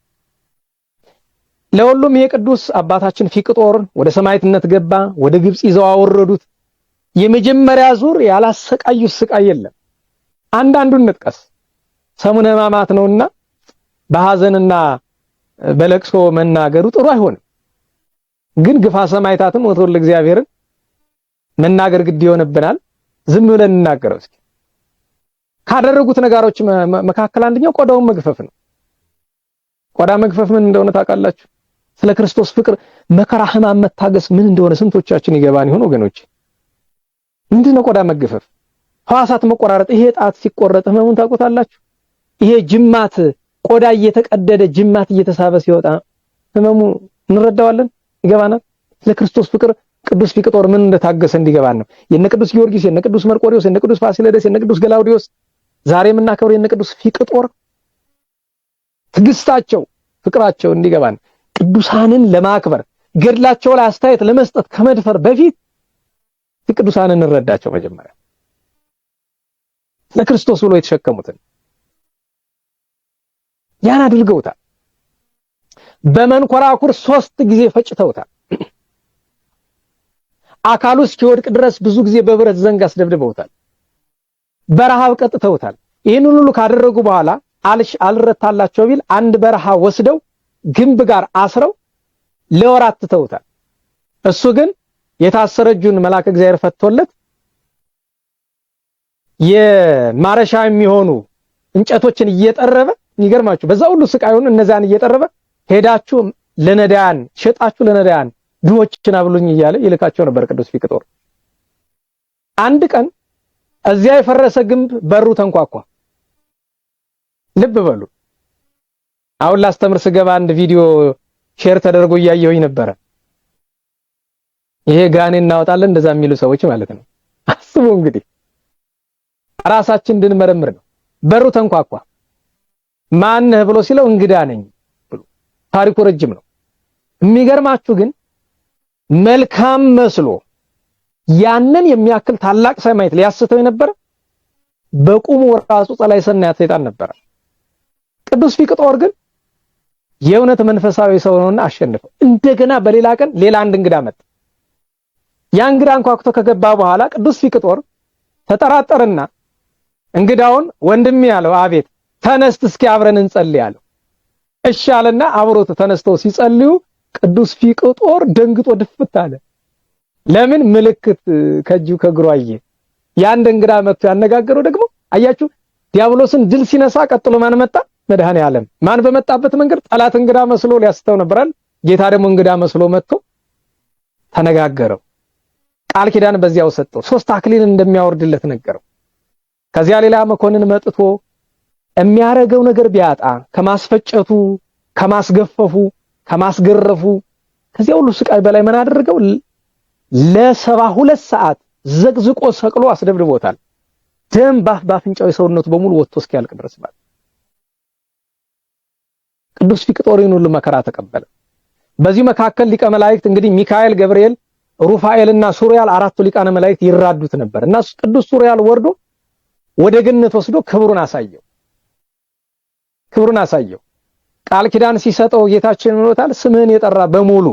ለሁሉም የቅዱስ አባታችን ፊቅጦር ወደ ሰማዕትነት ገባ። ወደ ግብጽ ይዘው አወረዱት። የመጀመሪያ ዙር ያላሰቃዩት ስቃይ የለም። አንዳንዱን እንጥቀስ። ሰሙነ ሕማማት ነውና በሐዘንና በለቅሶ መናገሩ ጥሩ አይሆንም። ግን ግፋ ሰማዕታትን ወተወልደ እግዚአብሔርን መናገር ግድ ይሆንብናል። ዝም ብለን እንናገረው እስኪ። ካደረጉት ነገሮች መካከል አንደኛው ቆዳውን መግፈፍ ነው። ቆዳ መግፈፍ ምን እንደሆነ ታውቃላችሁ? ስለ ክርስቶስ ፍቅር መከራ፣ ሕማም መታገስ ምን እንደሆነ ስንቶቻችን ይገባን ይሆን ወገኖች? ምንድነው ቆዳ መግፈፍ? ሕዋሳት መቆራረጥ። ይሄ ጣት ሲቆረጥ ህመሙን ታውቁታላችሁ? ይሄ ጅማት ቆዳ እየተቀደደ ጅማት እየተሳበ ሲወጣ ህመሙ እንረዳዋለን፣ ይገባናል። ስለ ክርስቶስ ፍቅር ቅዱስ ፊቅጦር ምን እንደታገሰ እንዲገባን ነው። የነ ቅዱስ ጊዮርጊስ፣ የነ ቅዱስ መርቆሬዎስ፣ የነ ቅዱስ ፋሲለደስ፣ የነ ቅዱስ ገላውዲዮስ ዛሬ የምናከብረው የነ ቅዱስ ፊቅጦር ትግስታቸው፣ ፍቅራቸው እንዲገባን ቅዱሳንን ለማክበር ገድላቸው ላይ አስተያየት ለመስጠት ከመድፈር በፊት ቅዱሳንን እንረዳቸው። መጀመሪያ ለክርስቶስ ብሎ የተሸከሙትን ያን አድርገውታል። በመንኮራኩር 3 ጊዜ ፈጭተውታል። አካሉ እስኪወድቅ ድረስ ብዙ ጊዜ በብረት ዘንግ አስደብድበውታል። በረሃብ ቀጥተውታል። ይህን ሁሉ ካደረጉ በኋላ አልረታላቸው ቢል አንድ በረሃ ወስደው ግንብ ጋር አስረው ለወራት ትተውታል። እሱ ግን የታሰረ እጁን መልአከ እግዚአብሔር ፈቶለት የማረሻ የሚሆኑ እንጨቶችን እየጠረበ ይገርማችሁ፣ በዛ ሁሉ ስቃዩን እነዛን እየጠረበ ሄዳችሁ ለነዳያን ሸጣችሁ ለነዳያን ድሆችን አብሉኝ እያለ ይልካቸው ነበር ቅዱስ ፊቅጦር። አንድ ቀን እዚያ የፈረሰ ግንብ በሩ ተንኳኳ። ልብ በሉ። አሁን ላስተምር ስገባ አንድ ቪዲዮ ሼር ተደርጎ እያየሁኝ ነበረ። ይሄ ጋኔ እናወጣለን እንደዛ የሚሉ ሰዎች ማለት ነው። አስቡ እንግዲህ ራሳችን እንድንመረምር ነው። በሩ ተንኳኳ። ማን ነህ ብሎ ሲለው እንግዳ ነኝ ብሎ። ታሪኩ ረጅም ነው። የሚገርማችሁ ግን መልካም መስሎ ያንን የሚያክል ታላቅ ሰማዕት ሊያስተው የነበረ በቁሙ ራሱ ጸላይ ሰናያት ሰይጣን ነበር። ቅዱስ ፊቅጦር ግን የእውነት መንፈሳዊ ሰው ነውና አሸነፈው። እንደገና በሌላ ቀን ሌላ አንድ እንግዳ መጣ። ያ እንግዳ አንኳኩቶ ከገባ በኋላ ቅዱስ ፊቅጦር ተጠራጠረና እንግዳውን ወንድም ያለው አቤት ተነስት እስኪ አብረን እንጸልይ አለው። እሺ አለና አብሮት ተነስተው ሲጸልዩ ቅዱስ ፊቅጦር ደንግጦ ድፍት አለ። ለምን? ምልክት ከእጁ ከእግሩ አየ። ያን እንግዳ መጥቶ ያነጋገረው ደግሞ አያችሁ፣ ዲያብሎስን ድል ሲነሳ ቀጥሎ ማን መጣ? መድኃኔ ዓለም። ማን በመጣበት መንገድ ጠላት እንግዳ መስሎ ሊያስተው ነበራል። ጌታ ደግሞ እንግዳ መስሎ መጥቶ ተነጋገረው። ቃል ኪዳን በዚያው ሰጠው። 3 አክሊል እንደሚያወርድለት ነገረው። ከዚያ ሌላ መኮንን መጥቶ የሚያረገው ነገር ቢያጣ ከማስፈጨቱ፣ ከማስገፈፉ፣ ከማስገረፉ ከዚያ ሁሉ ስቃይ በላይ ምን አደረገው? ለ72 ሰዓት ዘቅዝቆ ሰቅሎ አስደብድቦታል። ደም ባፍንጫው የሰውነቱ በሙሉ ወጥቶ እስኪያልቅ ድረስ ማለት። ቅዱስ ፊቅጦርን ሁሉ መከራ ተቀበለ። በዚህ መካከል ሊቀ መላእክት እንግዲህ ሚካኤል፣ ገብርኤል፣ ሩፋኤልና ሱሪያል 4ቱ ሊቃነ መላእክት ይራዱት ነበር እና ቅዱስ ሱሪያል ወርዶ ወደ ገነት ወስዶ ክብሩን አሳየው። ቃል ኪዳን ሲሰጠው ጌታችን ምኖታል? ስምህን የጠራ በሙሉ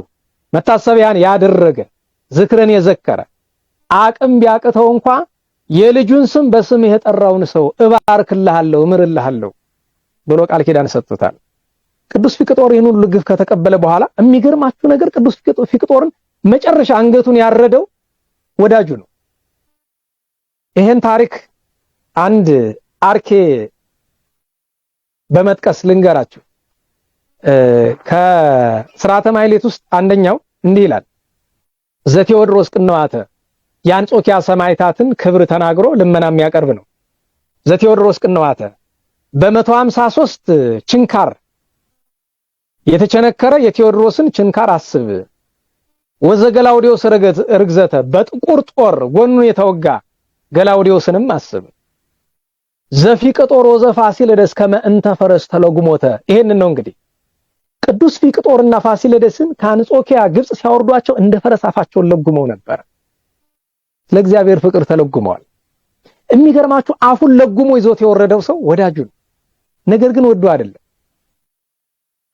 መታሰቢያን ያደረገ ዝክርን የዘከረ አቅም ቢያቅተው እንኳ የልጁን ስም በስምህ የጠራውን ሰው እባርክልሃለሁ፣ እምርልሃለሁ ብሎ ቃል ኪዳን ሰጥቶታል። ቅዱስ ፊቅጦር ይህን ሁሉ ግፍ ከተቀበለ በኋላ የሚገርማችሁ ነገር ቅዱስ ፊቅጦርን መጨረሻ አንገቱን ያረደው ወዳጁ ነው። ይሄን ታሪክ አንድ አርኬ በመጥቀስ ልንገራችሁ። ከሥርዓተ ማሕሌት ውስጥ አንደኛው እንዲህ ይላል። ዘቴዎድሮስ ቅንዋተ የአንጾኪያ ሰማዕታትን ክብር ተናግሮ ልመና የሚያቀርብ ነው። ዘቴዎድሮስ ቅንዋተ በ153 ችንካር የተቸነከረ የቴዎድሮስን ችንካር አስብ። ወዘገላውዲዮስ ርግዘተ በጥቁር ጦር ጎኑን የተወጋ ገላውዲዮስንም አስብ። ዘፊቅጦር ወዘፋሲለደስ ከመ እንተ ፈረስ ተለጉሞተ። ይሄንን ነው እንግዲህ ቅዱስ ፊቅጦርና ፋሲለደስን ከአንጾኪያ ግብጽ ሲያወርዷቸው እንደ ፈረስ አፋቸውን ለጉመው ነበር። ለእግዚአብሔር ፍቅር ተለጉመዋል። የሚገርማችሁ አፉን ለጉሞ ይዞት የወረደው ሰው ወዳጁ ነው። ነገር ግን ወዶ አይደለም።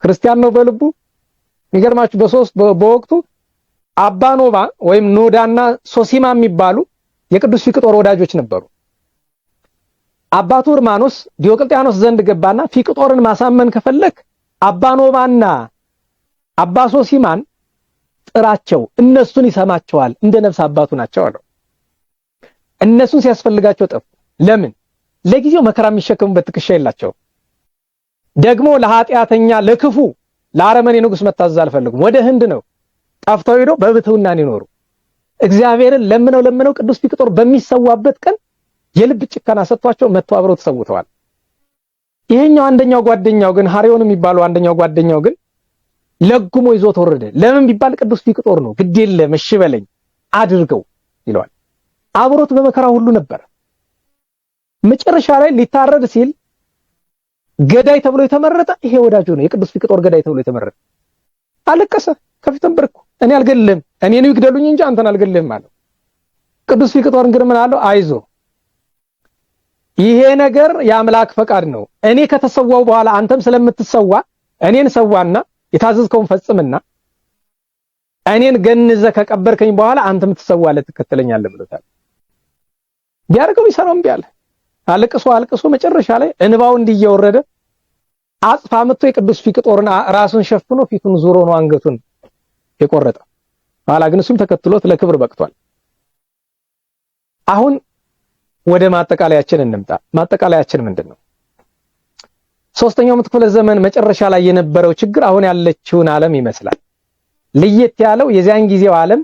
ክርስቲያን ነው በልቡ። የሚገርማችሁ በወቅቱ አባ ኖባ ወይም ኖዳና ሶሲማ የሚባሉ የቅዱስ ፊቅጦር ወዳጆች ነበሩ። አባቱ ርማኖስ ዲዮቅልጥያኖስ ዘንድ ገባና ፊቅጦርን ማሳመን ከፈለክ አባ ኖባና አባ ሶሲማን ጥራቸው፣ እነሱን ይሰማቸዋል፣ እንደ ነፍስ አባቱ ናቸው አለው። እነሱን ሲያስፈልጋቸው ጠፉ። ለምን? ለጊዜው መከራ የሚሸከሙበት ትከሻ የላቸው። ደግሞ ለኃጢአተኛ ለክፉ ለአረመኔ ንጉስ መታዘዝ አልፈልጉም። ወደ ህንድ ነው ጠፍተው ሄደው በብትውና ይኖሩ። እግዚአብሔርን ለምነው ቅዱስ ፊቅጦር በሚሰዋበት ቀን የልብ ጭካና ሰጥቷቸው መጥተው አብረው ተሰውተዋል። ይሄኛው አንደኛው ጓደኛው ግን ሐሪዮን የሚባለው አንደኛው ጓደኛው ግን ለጉሞ ይዞት ወረደ። ለምን ቢባል ቅዱስ ፊቅጦር ነው፣ ግድ የለም እሺ በለኝ አድርገው ይለዋል። አብሮት በመከራ ሁሉ ነበር። መጨረሻ ላይ ሊታረድ ሲል ገዳይ ተብሎ የተመረጠ ይሄ ወዳጁ ነው፣ የቅዱስ ፊቅጦር ገዳይ ተብሎ የተመረጠ። አለቀሰ፣ ከፊቱም በርኩ፣ እኔ አልገልህም፣ እኔን ይግደሉኝ እንጂ አንተን አልገልህም አለው። ቅዱስ ፊቅጦር ግን ምን አለው? አይዞ ይሄ ነገር የአምላክ ፈቃድ ነው። እኔ ከተሰዋው በኋላ አንተም ስለምትሰዋ እኔን ሰዋና የታዘዝከውን ፈጽምና እኔን ገንዘህ ከቀበርከኝ በኋላ አንተም ትሰዋለህ ትከተለኛለህ ብሎታል። ቢያርገው ይሰራም ቢያለ አልቅሶ መጨረሻ ላይ እንባው እንዲየወረደ አጽፋ መጥቶ የቅዱስ ፊቅጦርን ራሱን ሸፍኖ ፊቱን ዙሮ ነው አንገቱን የቆረጠ። ኋላ ግን እሱም ተከትሎት ለክብር በቅቷል። አሁን ወደ ማጠቃለያችን እንምጣ። ማጠቃለያችን ምንድነው? ሶስተኛው ክፍለ ዘመን መጨረሻ ላይ የነበረው ችግር አሁን ያለችውን ዓለም ይመስላል። ለየት ያለው የዚያን ጊዜው ዓለም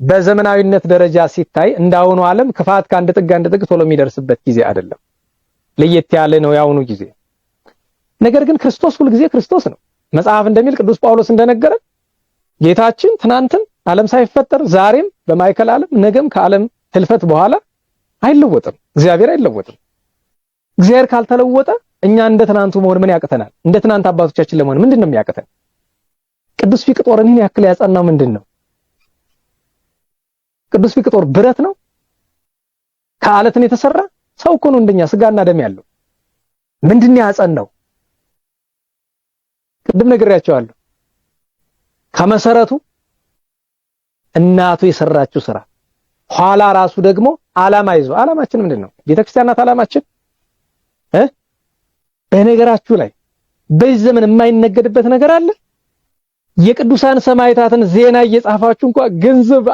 በዘመናዊነት ደረጃ ሲታይ እንዳሁኑ ዓለም ክፋት ከአንድ ጥግ ቶሎ የሚደርስበት ጊዜ አይደለም። ለየት ያለ ነው ያሁኑ ጊዜ። ነገር ግን ክርስቶስ ሁሉ ጊዜ ክርስቶስ ነው። መጽሐፍ እንደሚል ቅዱስ ጳውሎስ እንደነገረ ጌታችን ትናንትም ዓለም ሳይፈጠር ዛሬም በማይከል ዓለም ነገም ከዓለም ህልፈት በኋላ አይለወጥም። እግዚአብሔር አይለወጥም። እግዚአብሔር ካልተለወጠ እኛ እንደ ትናንቱ መሆን ምን ያቅተናል? እንደ ትናንት አባቶቻችን ለመሆን ምንድነው የሚያቅተን? ቅዱስ ፊቅጦርን ይህን ያክል ያጸናው ምንድነው? ቅዱስ ፊቅጦር ብረት ነው? ከአለትን የተሰራ ሰው እኮ ነው፣ እንደኛ ስጋና ደም ያለው። ምንድነው ያጸናው? ቅድም ነግሬያቸዋለሁ። ከመሰረቱ እናቱ የሰራችው ስራ ኋላ ራሱ ደግሞ ዓላማ ይዞ ዓላማችን ምንድነው? ቤተክርስቲያናት ዓላማችን በነገራችሁ ላይ በዚህ ዘመን የማይነገድበት ነገር አለ። የቅዱሳን ሰማዕታትን ዜና እየጻፋችሁ እንኳን ገንዘብ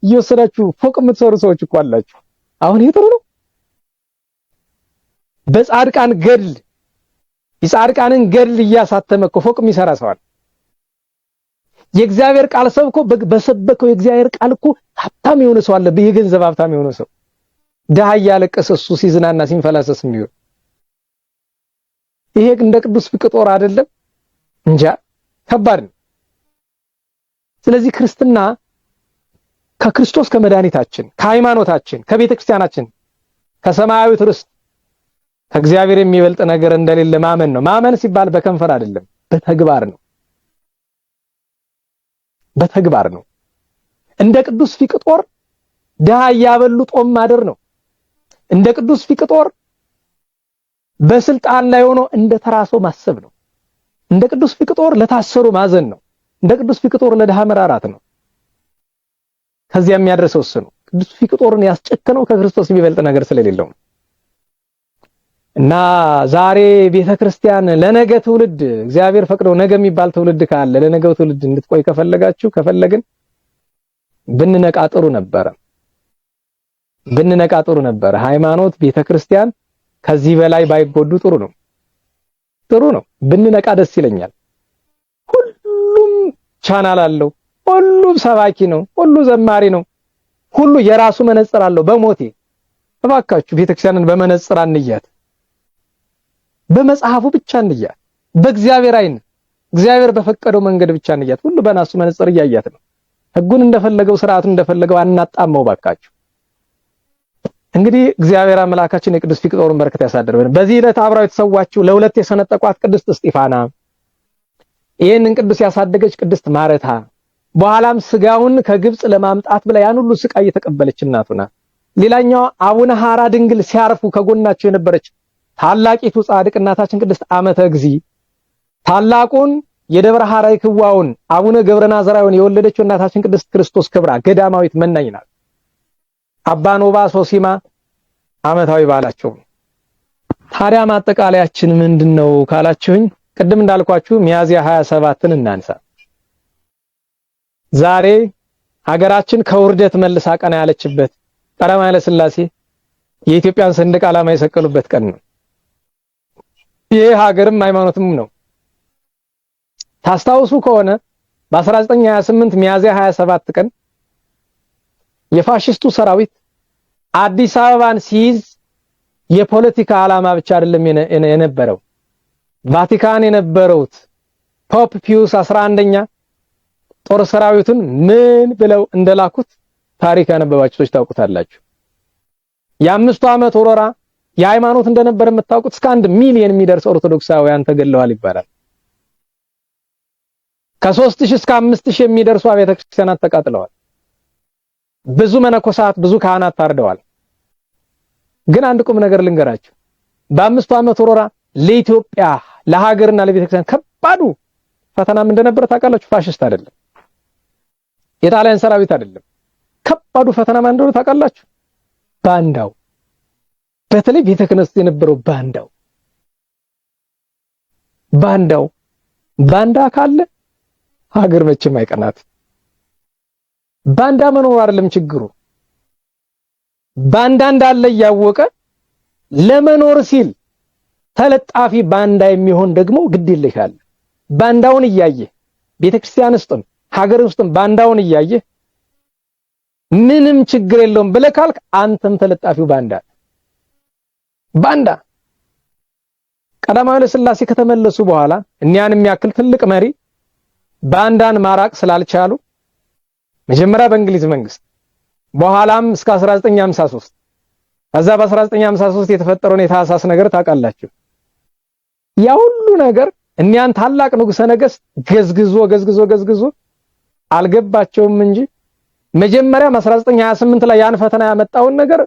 እየወሰዳችሁ ፎቅ የምትሰሩ ሰዎች እኮ አላችሁ። አሁን ይሄ ጥሩ ነው? በጻድቃን ገድል የጻድቃንን ገድል እያሳተመ እኮ ፎቅ የሚሰራ ሰው አለ። የእግዚአብሔር ቃል ሰብኮ በሰበከው የእግዚአብሔር ቃል እኮ ሀብታም የሆነ ሰው አለ። በየገንዘብ ሀብታም የሆነ ሰው ድሃ እያለቀሰ እሱ ሲዝናና ሲንፈላሰስ የሚሆን ይሄ እንደ ቅዱስ ፊቅጦር አይደለም እንጃ ከባድ ነው። ስለዚህ ክርስትና ከክርስቶስ ከመድኃኒታችን ከሃይማኖታችን ከቤተክርስቲያናችን ከሰማያዊት ርስት ከእግዚአብሔር የሚበልጥ ነገር እንደሌለ ማመን ነው። ማመን ሲባል በከንፈር አይደለም፣ በተግባር ነው። በተግባር ነው። እንደ ቅዱስ ፊቅጦር ድሃ እያበሉ ጦም ማደር ነው። እንደ ቅዱስ ፊቅጦር በስልጣን ላይ ሆኖ እንደ ተራሶ ማሰብ ነው። እንደ ቅዱስ ፊቅጦር ለታሰሩ ማዘን ነው። እንደ ቅዱስ ፊቅጦር ለድሃ መራራት ነው። ከዚያ የሚያደርሰው እሱ ነው። ቅዱስ ፊቅጦርን ያስጨከነው ከክርስቶስ የሚበልጥ ነገር ስለሌለው ነው። እና ዛሬ ቤተክርስቲያን ለነገ ትውልድ እግዚአብሔር ፈቅደው ነገ የሚባል ትውልድ ካለ ለነገው ትውልድ እንድትቆይ ከፈለግን ብንነቃ ጥሩ ነበር። ሃይማኖት ቤተክርስቲያን ከዚህ በላይ ባይጎዱ ጥሩ ነው። ብንነቃ ደስ ይለኛል። ሁሉም ቻናል አለው፣ ሁሉም ሰባኪ ነው፣ ሁሉ ዘማሪ ነው፣ ሁሉ የራሱ መነጽር አለው። በሞቴ እባካችሁ ቤተክርስቲያንን በመነጽር አንያት፣ በመጽሐፉ ብቻ እንያት፣ በእግዚአብሔር አይን እግዚአብሔር በፈቀደው መንገድ ብቻ እንያት። ሁሉ በናሱ መነጽር እያያት ነው። ህጉን እንደፈለገው ስርዓቱን እንደፈለገው አናጣመው ባካችሁ። እንግዲህ እግዚአብሔር አምላካችን የቅዱስ ፊቅጦርን በረከት ያሳድርብን። በዚህ ዕለት አብራው የተሰዋችው ለሁለት የሰነጠቋት ቅድስት እስጢፋና፣ ይህንን ቅዱስ ያሳደገች ቅድስት ማረታ፣ በኋላም ስጋውን ከግብጽ ለማምጣት ብላ ያን ሁሉ ስቃይ የተቀበለች እናቱ ናት። ሌላኛው አቡነ ሐራ ድንግል ሲያርፉ ከጎናቸው የነበረች ታላቂቱ ጻድቅ እናታችን ቅድስት አመተ እግዚእ፣ ታላቁን የደብረ ሐራይ ክዋውን አቡነ ገብረ ናዝራዊን የወለደችው እናታችን ቅድስት ክርስቶስ ክብራ ገዳማዊት መናኝ ናት። አባ ኖባ ሶሲማ ዓመታዊ በዓላቸው። ታዲያ ማጠቃለያችን ምንድነው ካላችሁኝ ቅድም እንዳልኳችሁ ሚያዝያ 27ን እናንሳ። ዛሬ ሀገራችን ከውርደት መልሳ ቀና ያለችበት ቀዳማዊ ኃይለ ሥላሴ የኢትዮጵያን ሰንደቅ ዓላማ የሰቀሉበት ቀን ነው። ይሄ ሀገርም ሃይማኖትም ነው። ታስታውሱ ከሆነ በ1928 ሚያዝያ 27 ቀን የፋሽስቱ ሰራዊት አዲስ አበባን ሲይዝ የፖለቲካ ዓላማ ብቻ አይደለም የነበረው። ቫቲካን የነበረውት ፖፕ ፒዩስ 11ኛ ጦር ሰራዊቱን ምን ብለው እንደላኩት ታሪክ ያነበባችሁ ሰዎች ታውቁታላችሁ። የ5 ዓመት ወረራ የሃይማኖት እንደነበር የምታውቁት እስከ 1 ሚሊዮን የሚደርስ ኦርቶዶክሳውያን ተገለዋል ይባላል። ከ3000 እስከ 5000 የሚደርሱ አብያተ ክርስቲያናት ተቃጥለዋል። ብዙ መነኮሳት ብዙ ካህናት ታርደዋል። ግን አንድ ቁም ነገር ልንገራችሁ። በ5 ዓመት ወረራ ለኢትዮጵያ ለሀገርና ለቤተ ክርስቲያን ከባዱ ፈተናም እንደነበረ ታውቃላችሁ። ፋሽስት አይደለም፣ የጣሊያን ሰራዊት አይደለም። ከባዱ ፈተና ማን እንደሆነ ታውቃላችሁ? ባንዳው። በተለይ ቤተ ክህነት የነበረው ባንዳ ካለ ሀገር መቼም አይቀናት። ባንዳ መኖር አይደለም ችግሩ፣ ባንዳ እንዳለ እያወቀ ለመኖር ሲል ተለጣፊ ባንዳ የሚሆን ደግሞ ግድ ይልሻል። ባንዳውን እያየ ቤተክርስቲያን ውስጥም ሀገር ውስጥም ባንዳውን እያየ ምንም ችግር የለውም ብለህ ካልክ አንተም ተለጣፊው ባንዳ። ቀዳማዊ ኃይለ ሥላሴ ከተመለሱ በኋላ እኛን የሚያክል ትልቅ መሪ ባንዳን ማራቅ ስላልቻሉ መጀመሪያ በእንግሊዝ መንግስት በኋላም እስከ 1953 ከዛ በ1953 የተፈጠረውን የታህሳስ ነገር ታውቃላችሁ። ያ ሁሉ ነገር እኛን ታላቅ ንጉሠ ነገሥት ገዝግዞ አልገባቸውም እንጂ መጀመሪያ 1928 ላይ ያን ፈተና ያመጣውን ነገር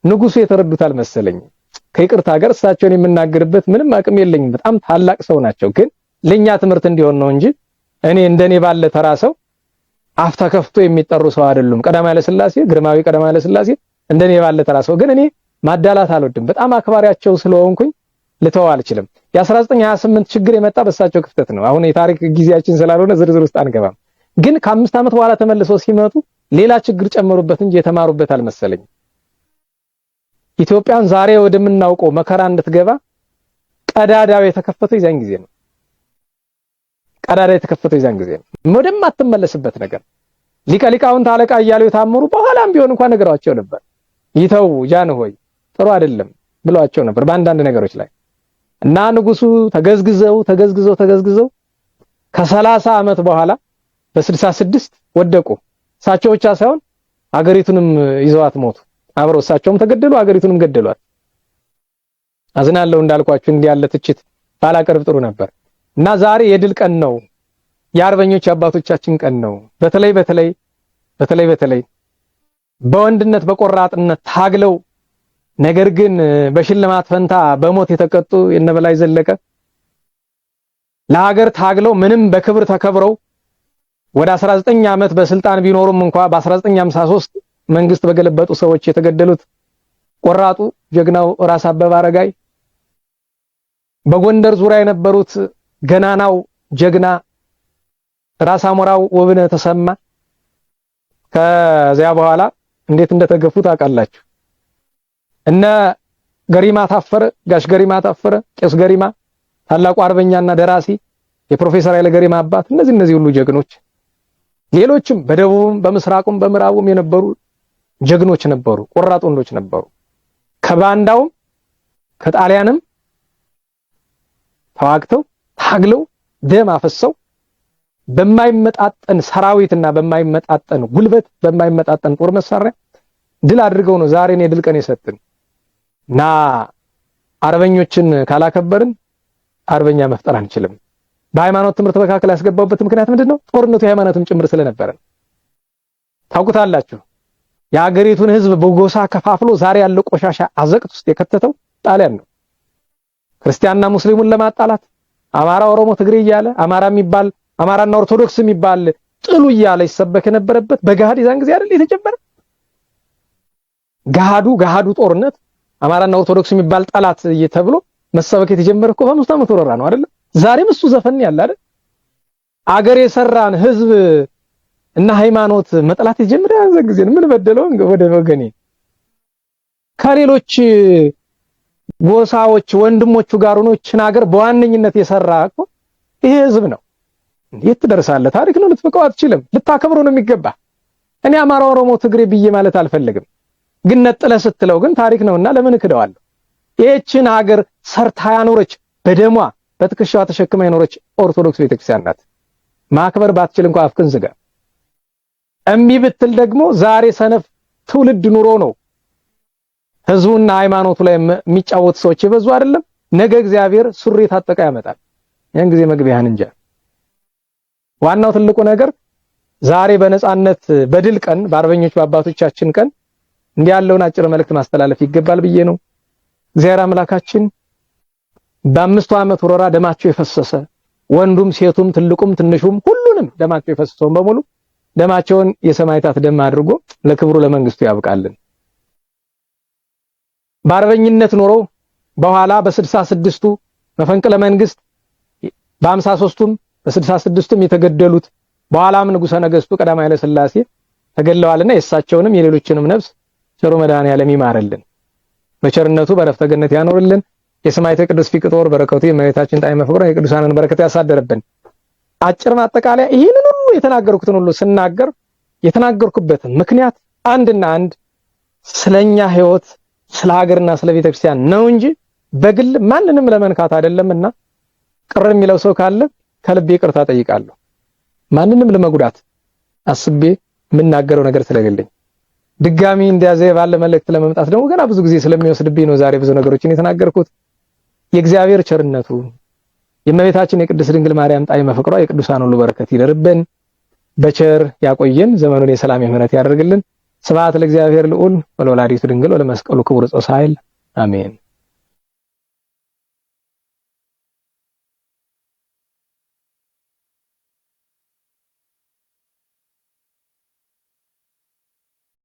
ንጉሱ የተረዱት አልመሰለኝም። ከይቅርታ ጋር እሳቸውን የምናገርበት ምንም አቅም የለኝም። በጣም ታላቅ ሰው ናቸው። ግን ለኛ ትምህርት እንዲሆን ነው እንጂ እኔ እንደኔ ባለ ተራ ሰው አፍ ተከፍቶ የሚጠሩ ሰው አይደሉም። ቀዳማዊ ኃይለ ሥላሴ ግርማዊ ቀዳማዊ ኃይለ ሥላሴ እንደኔ ባለ ተራ ሰው። ግን እኔ ማዳላት አልወድም። በጣም አክባሪያቸው ስለሆንኩኝ ልተው አልችልም። የ1928 ችግር የመጣ በእሳቸው ክፍተት ነው። አሁን የታሪክ ጊዜያችን ስላልሆነ ዝርዝር ውስጥ አንገባም። ግን ከ5 ዓመት በኋላ ተመልሰው ሲመጡ ሌላ ችግር ጨመሩበት እንጂ የተማሩበት አልመሰለኝም። ኢትዮጵያን ዛሬ ወደምናውቀው መከራ እንድትገባ ቀዳዳው የተከፈተው የዛን ጊዜ ነው። ወደማትመለስበት ነገር ሊቀ ሊቃውንት አለቃ እያሉ የታመሩ በኋላም ቢሆን እንኳን ነገራቸው ነበር። ይተው ጃንሆይ ጥሩ አይደለም ብለዋቸው ነበር በአንዳንድ ነገሮች ላይ እና ንጉሱ ተገዝግዘው ከ30 ዓመት በኋላ በ66 ወደቁ። እሳቸው ብቻ ሳይሆን አገሪቱንም ይዘዋት ሞቱ። አብረው እሳቸውም ተገደሉ፣ አገሪቱንም ገደሏት። አዝናለሁ እንዳልኳችሁ እንዲህ ያለ ትችት ባላቀርብ ጥሩ ነበር። እና ዛሬ የድል ቀን ነው። የአርበኞች አባቶቻችን ቀን ነው። በተለይ በወንድነት በቆራጥነት ታግለው ነገር ግን በሽልማት ፈንታ በሞት የተቀጡ የነበላይ ዘለቀ ለሀገር ታግለው ምንም በክብር ተከብረው ወደ 19 ዓመት በስልጣን ቢኖሩም እንኳን በ1953 መንግስት በገለበጡ ሰዎች የተገደሉት ቆራጡ ጀግናው ራስ አበበ አረጋይ፣ በጎንደር ዙሪያ የነበሩት ገናናው ጀግና ራስ አሞራው ወብነ ተሰማ ከዚያ በኋላ እንዴት እንደተገፉ ታውቃላችሁ። እነ ገሪማ ታፈረ፣ ጋሽ ገሪማ ታፈረ፣ ቄስ ገሪማ ታላቁ አርበኛና ደራሲ የፕሮፌሰር ኃይለ ገሪማ አባት፣ እነዚህ ሁሉ ጀግኖች፣ ሌሎችም በደቡብም በምስራቁም በምዕራቡም የነበሩ ጀግኖች ነበሩ፣ ቆራጥ ወንዶች ነበሩ። ከባንዳውም ከጣሊያንም ተዋግተው ታግለው ደም አፈሰው በማይመጣጠን ሰራዊትና በማይመጣጠን ጉልበት በማይመጣጠን ጦር መሳሪያ ድል አድርገው ነው ዛሬ የድል ቀን የሰጡን። እና አርበኞችን ካላከበርን አርበኛ መፍጠር አንችልም። በሃይማኖት ትምህርት መካከል ያስገባውበት ምክንያት ምንድነው? ጦርነቱ የሃይማኖትም ጭምር ስለነበረ ታውቁታላችሁ። የሀገሪቱን ህዝብ በጎሳ ከፋፍሎ ዛሬ ያለው ቆሻሻ አዘቅት ውስጥ የከተተው ጣሊያን ነው። ክርስቲያንና ሙስሊሙን ለማጣላት፣ አማራ፣ ኦሮሞ፣ ትግሬ እያለ አማራ የሚባል አማራና ኦርቶዶክስ የሚባል ጥሉ እያለ ይሰበክ የነበረበት በገሃድ የዛን ጊዜ አይደል የተጀመረ ገሃዱ ጦርነት አማራና ኦርቶዶክስ የሚባል ጠላት ተብሎ መሰበክ የተጀመረ እኮ በ5 ዓመት ወረራ ነው አይደል? ዛሬም እሱ ዘፈን ያለ አይደል? አገር የሰራን ህዝብ እና ሃይማኖት መጥላት የጀመረ ያዘን ጊዜ ምን በደለው ወደ ወገኔ ከሌሎች ጎሳዎች ወንድሞቹ ጋር ሆኖችን ሀገር በዋነኝነት የሰራ እኮ ይሄ ህዝብ ነው። እንዴት ትደርሳለህ? ታሪክ ነው፣ ልትፈቀው አትችልም። ልታከብረው ነው የሚገባ። እኔ አማራ፣ ኦሮሞ፣ ትግሬ ብዬ ማለት አልፈልግም፣ ግን ነጥለ ስትለው ግን ታሪክ ነውና ለምን እክደዋለሁ? ይህችን ሀገር ሰርታ ያኖረች በደሟ በትከሻዋ ተሸክማ ያኖረች ኦርቶዶክስ ቤተክርስቲያን ናት። ማክበር ባትችል እንኳን አፍክን ዝጋ። እምቢ ብትል ደግሞ ዛሬ ሰነፍ ትውልድ ኑሮ ነው ህዝቡና ሃይማኖቱ ላይ የሚጫወቱ ሰዎች የበዙ አይደለም። ነገ እግዚአብሔር ሱሪ ታጠቀ ያመጣል። ያን ጊዜ መግቢያህን እንጃ። ዋናው ትልቁ ነገር ዛሬ በነጻነት በድል ቀን በአርበኞች በአባቶቻችን ቀን እንዲህ ያለውን አጭር መልእክት ማስተላለፍ ይገባል ብዬ ነው። እግዚአብሔር አምላካችን በ5 ዓመት ወረራ ደማቸው የፈሰሰ ወንዱም ሴቱም ትልቁም ትንሹም ሁሉንም ደማቸው የፈሰሰውን በሙሉ ደማቸውን የሰማዕታት ደም አድርጎ ለክብሩ ለመንግስቱ ያብቃልን። በአርበኝነት ኖረው በኋላ በ66ቱ መፈንቅለ መንግስት በ53ቱም በ66ቱም የተገደሉት በኋላም ንጉሠ ነገስቱ ቀዳማዊ ኃይለ ሥላሴ ተገለዋልና የእሳቸውንም የሌሎችንም ነፍስ ቸሩ መድኃኔዓለም ይማርልን፣ በቸርነቱ በረፍተ ገነት ያኖርልን። የሰማዕቱ ቅዱስ ፊቅጦር በረከቱ የእመቤታችን ጣዕመ ፍቅሯ የቅዱሳንን በረከት ያሳደረብን። አጭር ማጠቃለያ ይህንን ሁሉ የተናገርኩትን ሁሉ ስናገር የተናገርኩበት ምክንያት አንድና አንድ ስለኛ ህይወት ስለ ሀገርና ስለ ቤተክርስቲያን ነው እንጂ በግል ማንንም ለመንካት አይደለምና ቅር የሚለው ሰው ካለ ከልቤ ይቅርታ ጠይቃለሁ። ማንንም ለመጉዳት አስቤ የምናገረው ነገር ስለሌለኝ ድጋሚ እንደያዘ ባለ መልእክት ለመምጣት ደግሞ ገና ብዙ ጊዜ ስለሚወስድብኝ ነው ዛሬ ብዙ ነገሮችን የተናገርኩት። የእግዚአብሔር ቸርነቱ የእመቤታችን የቅድስት ድንግል ማርያም ጣዕመ ፍቅሯ የቅዱሳን ሁሉ በረከት ይደርብን፣ በቸር ያቆየን፣ ዘመኑን የሰላም የምህረት ያደርግልን። ስብሐት ለእግዚአብሔር ልዑል ወለወላዲቱ ድንግል ወለመስቀሉ ክቡር ጾሳይል አሜን።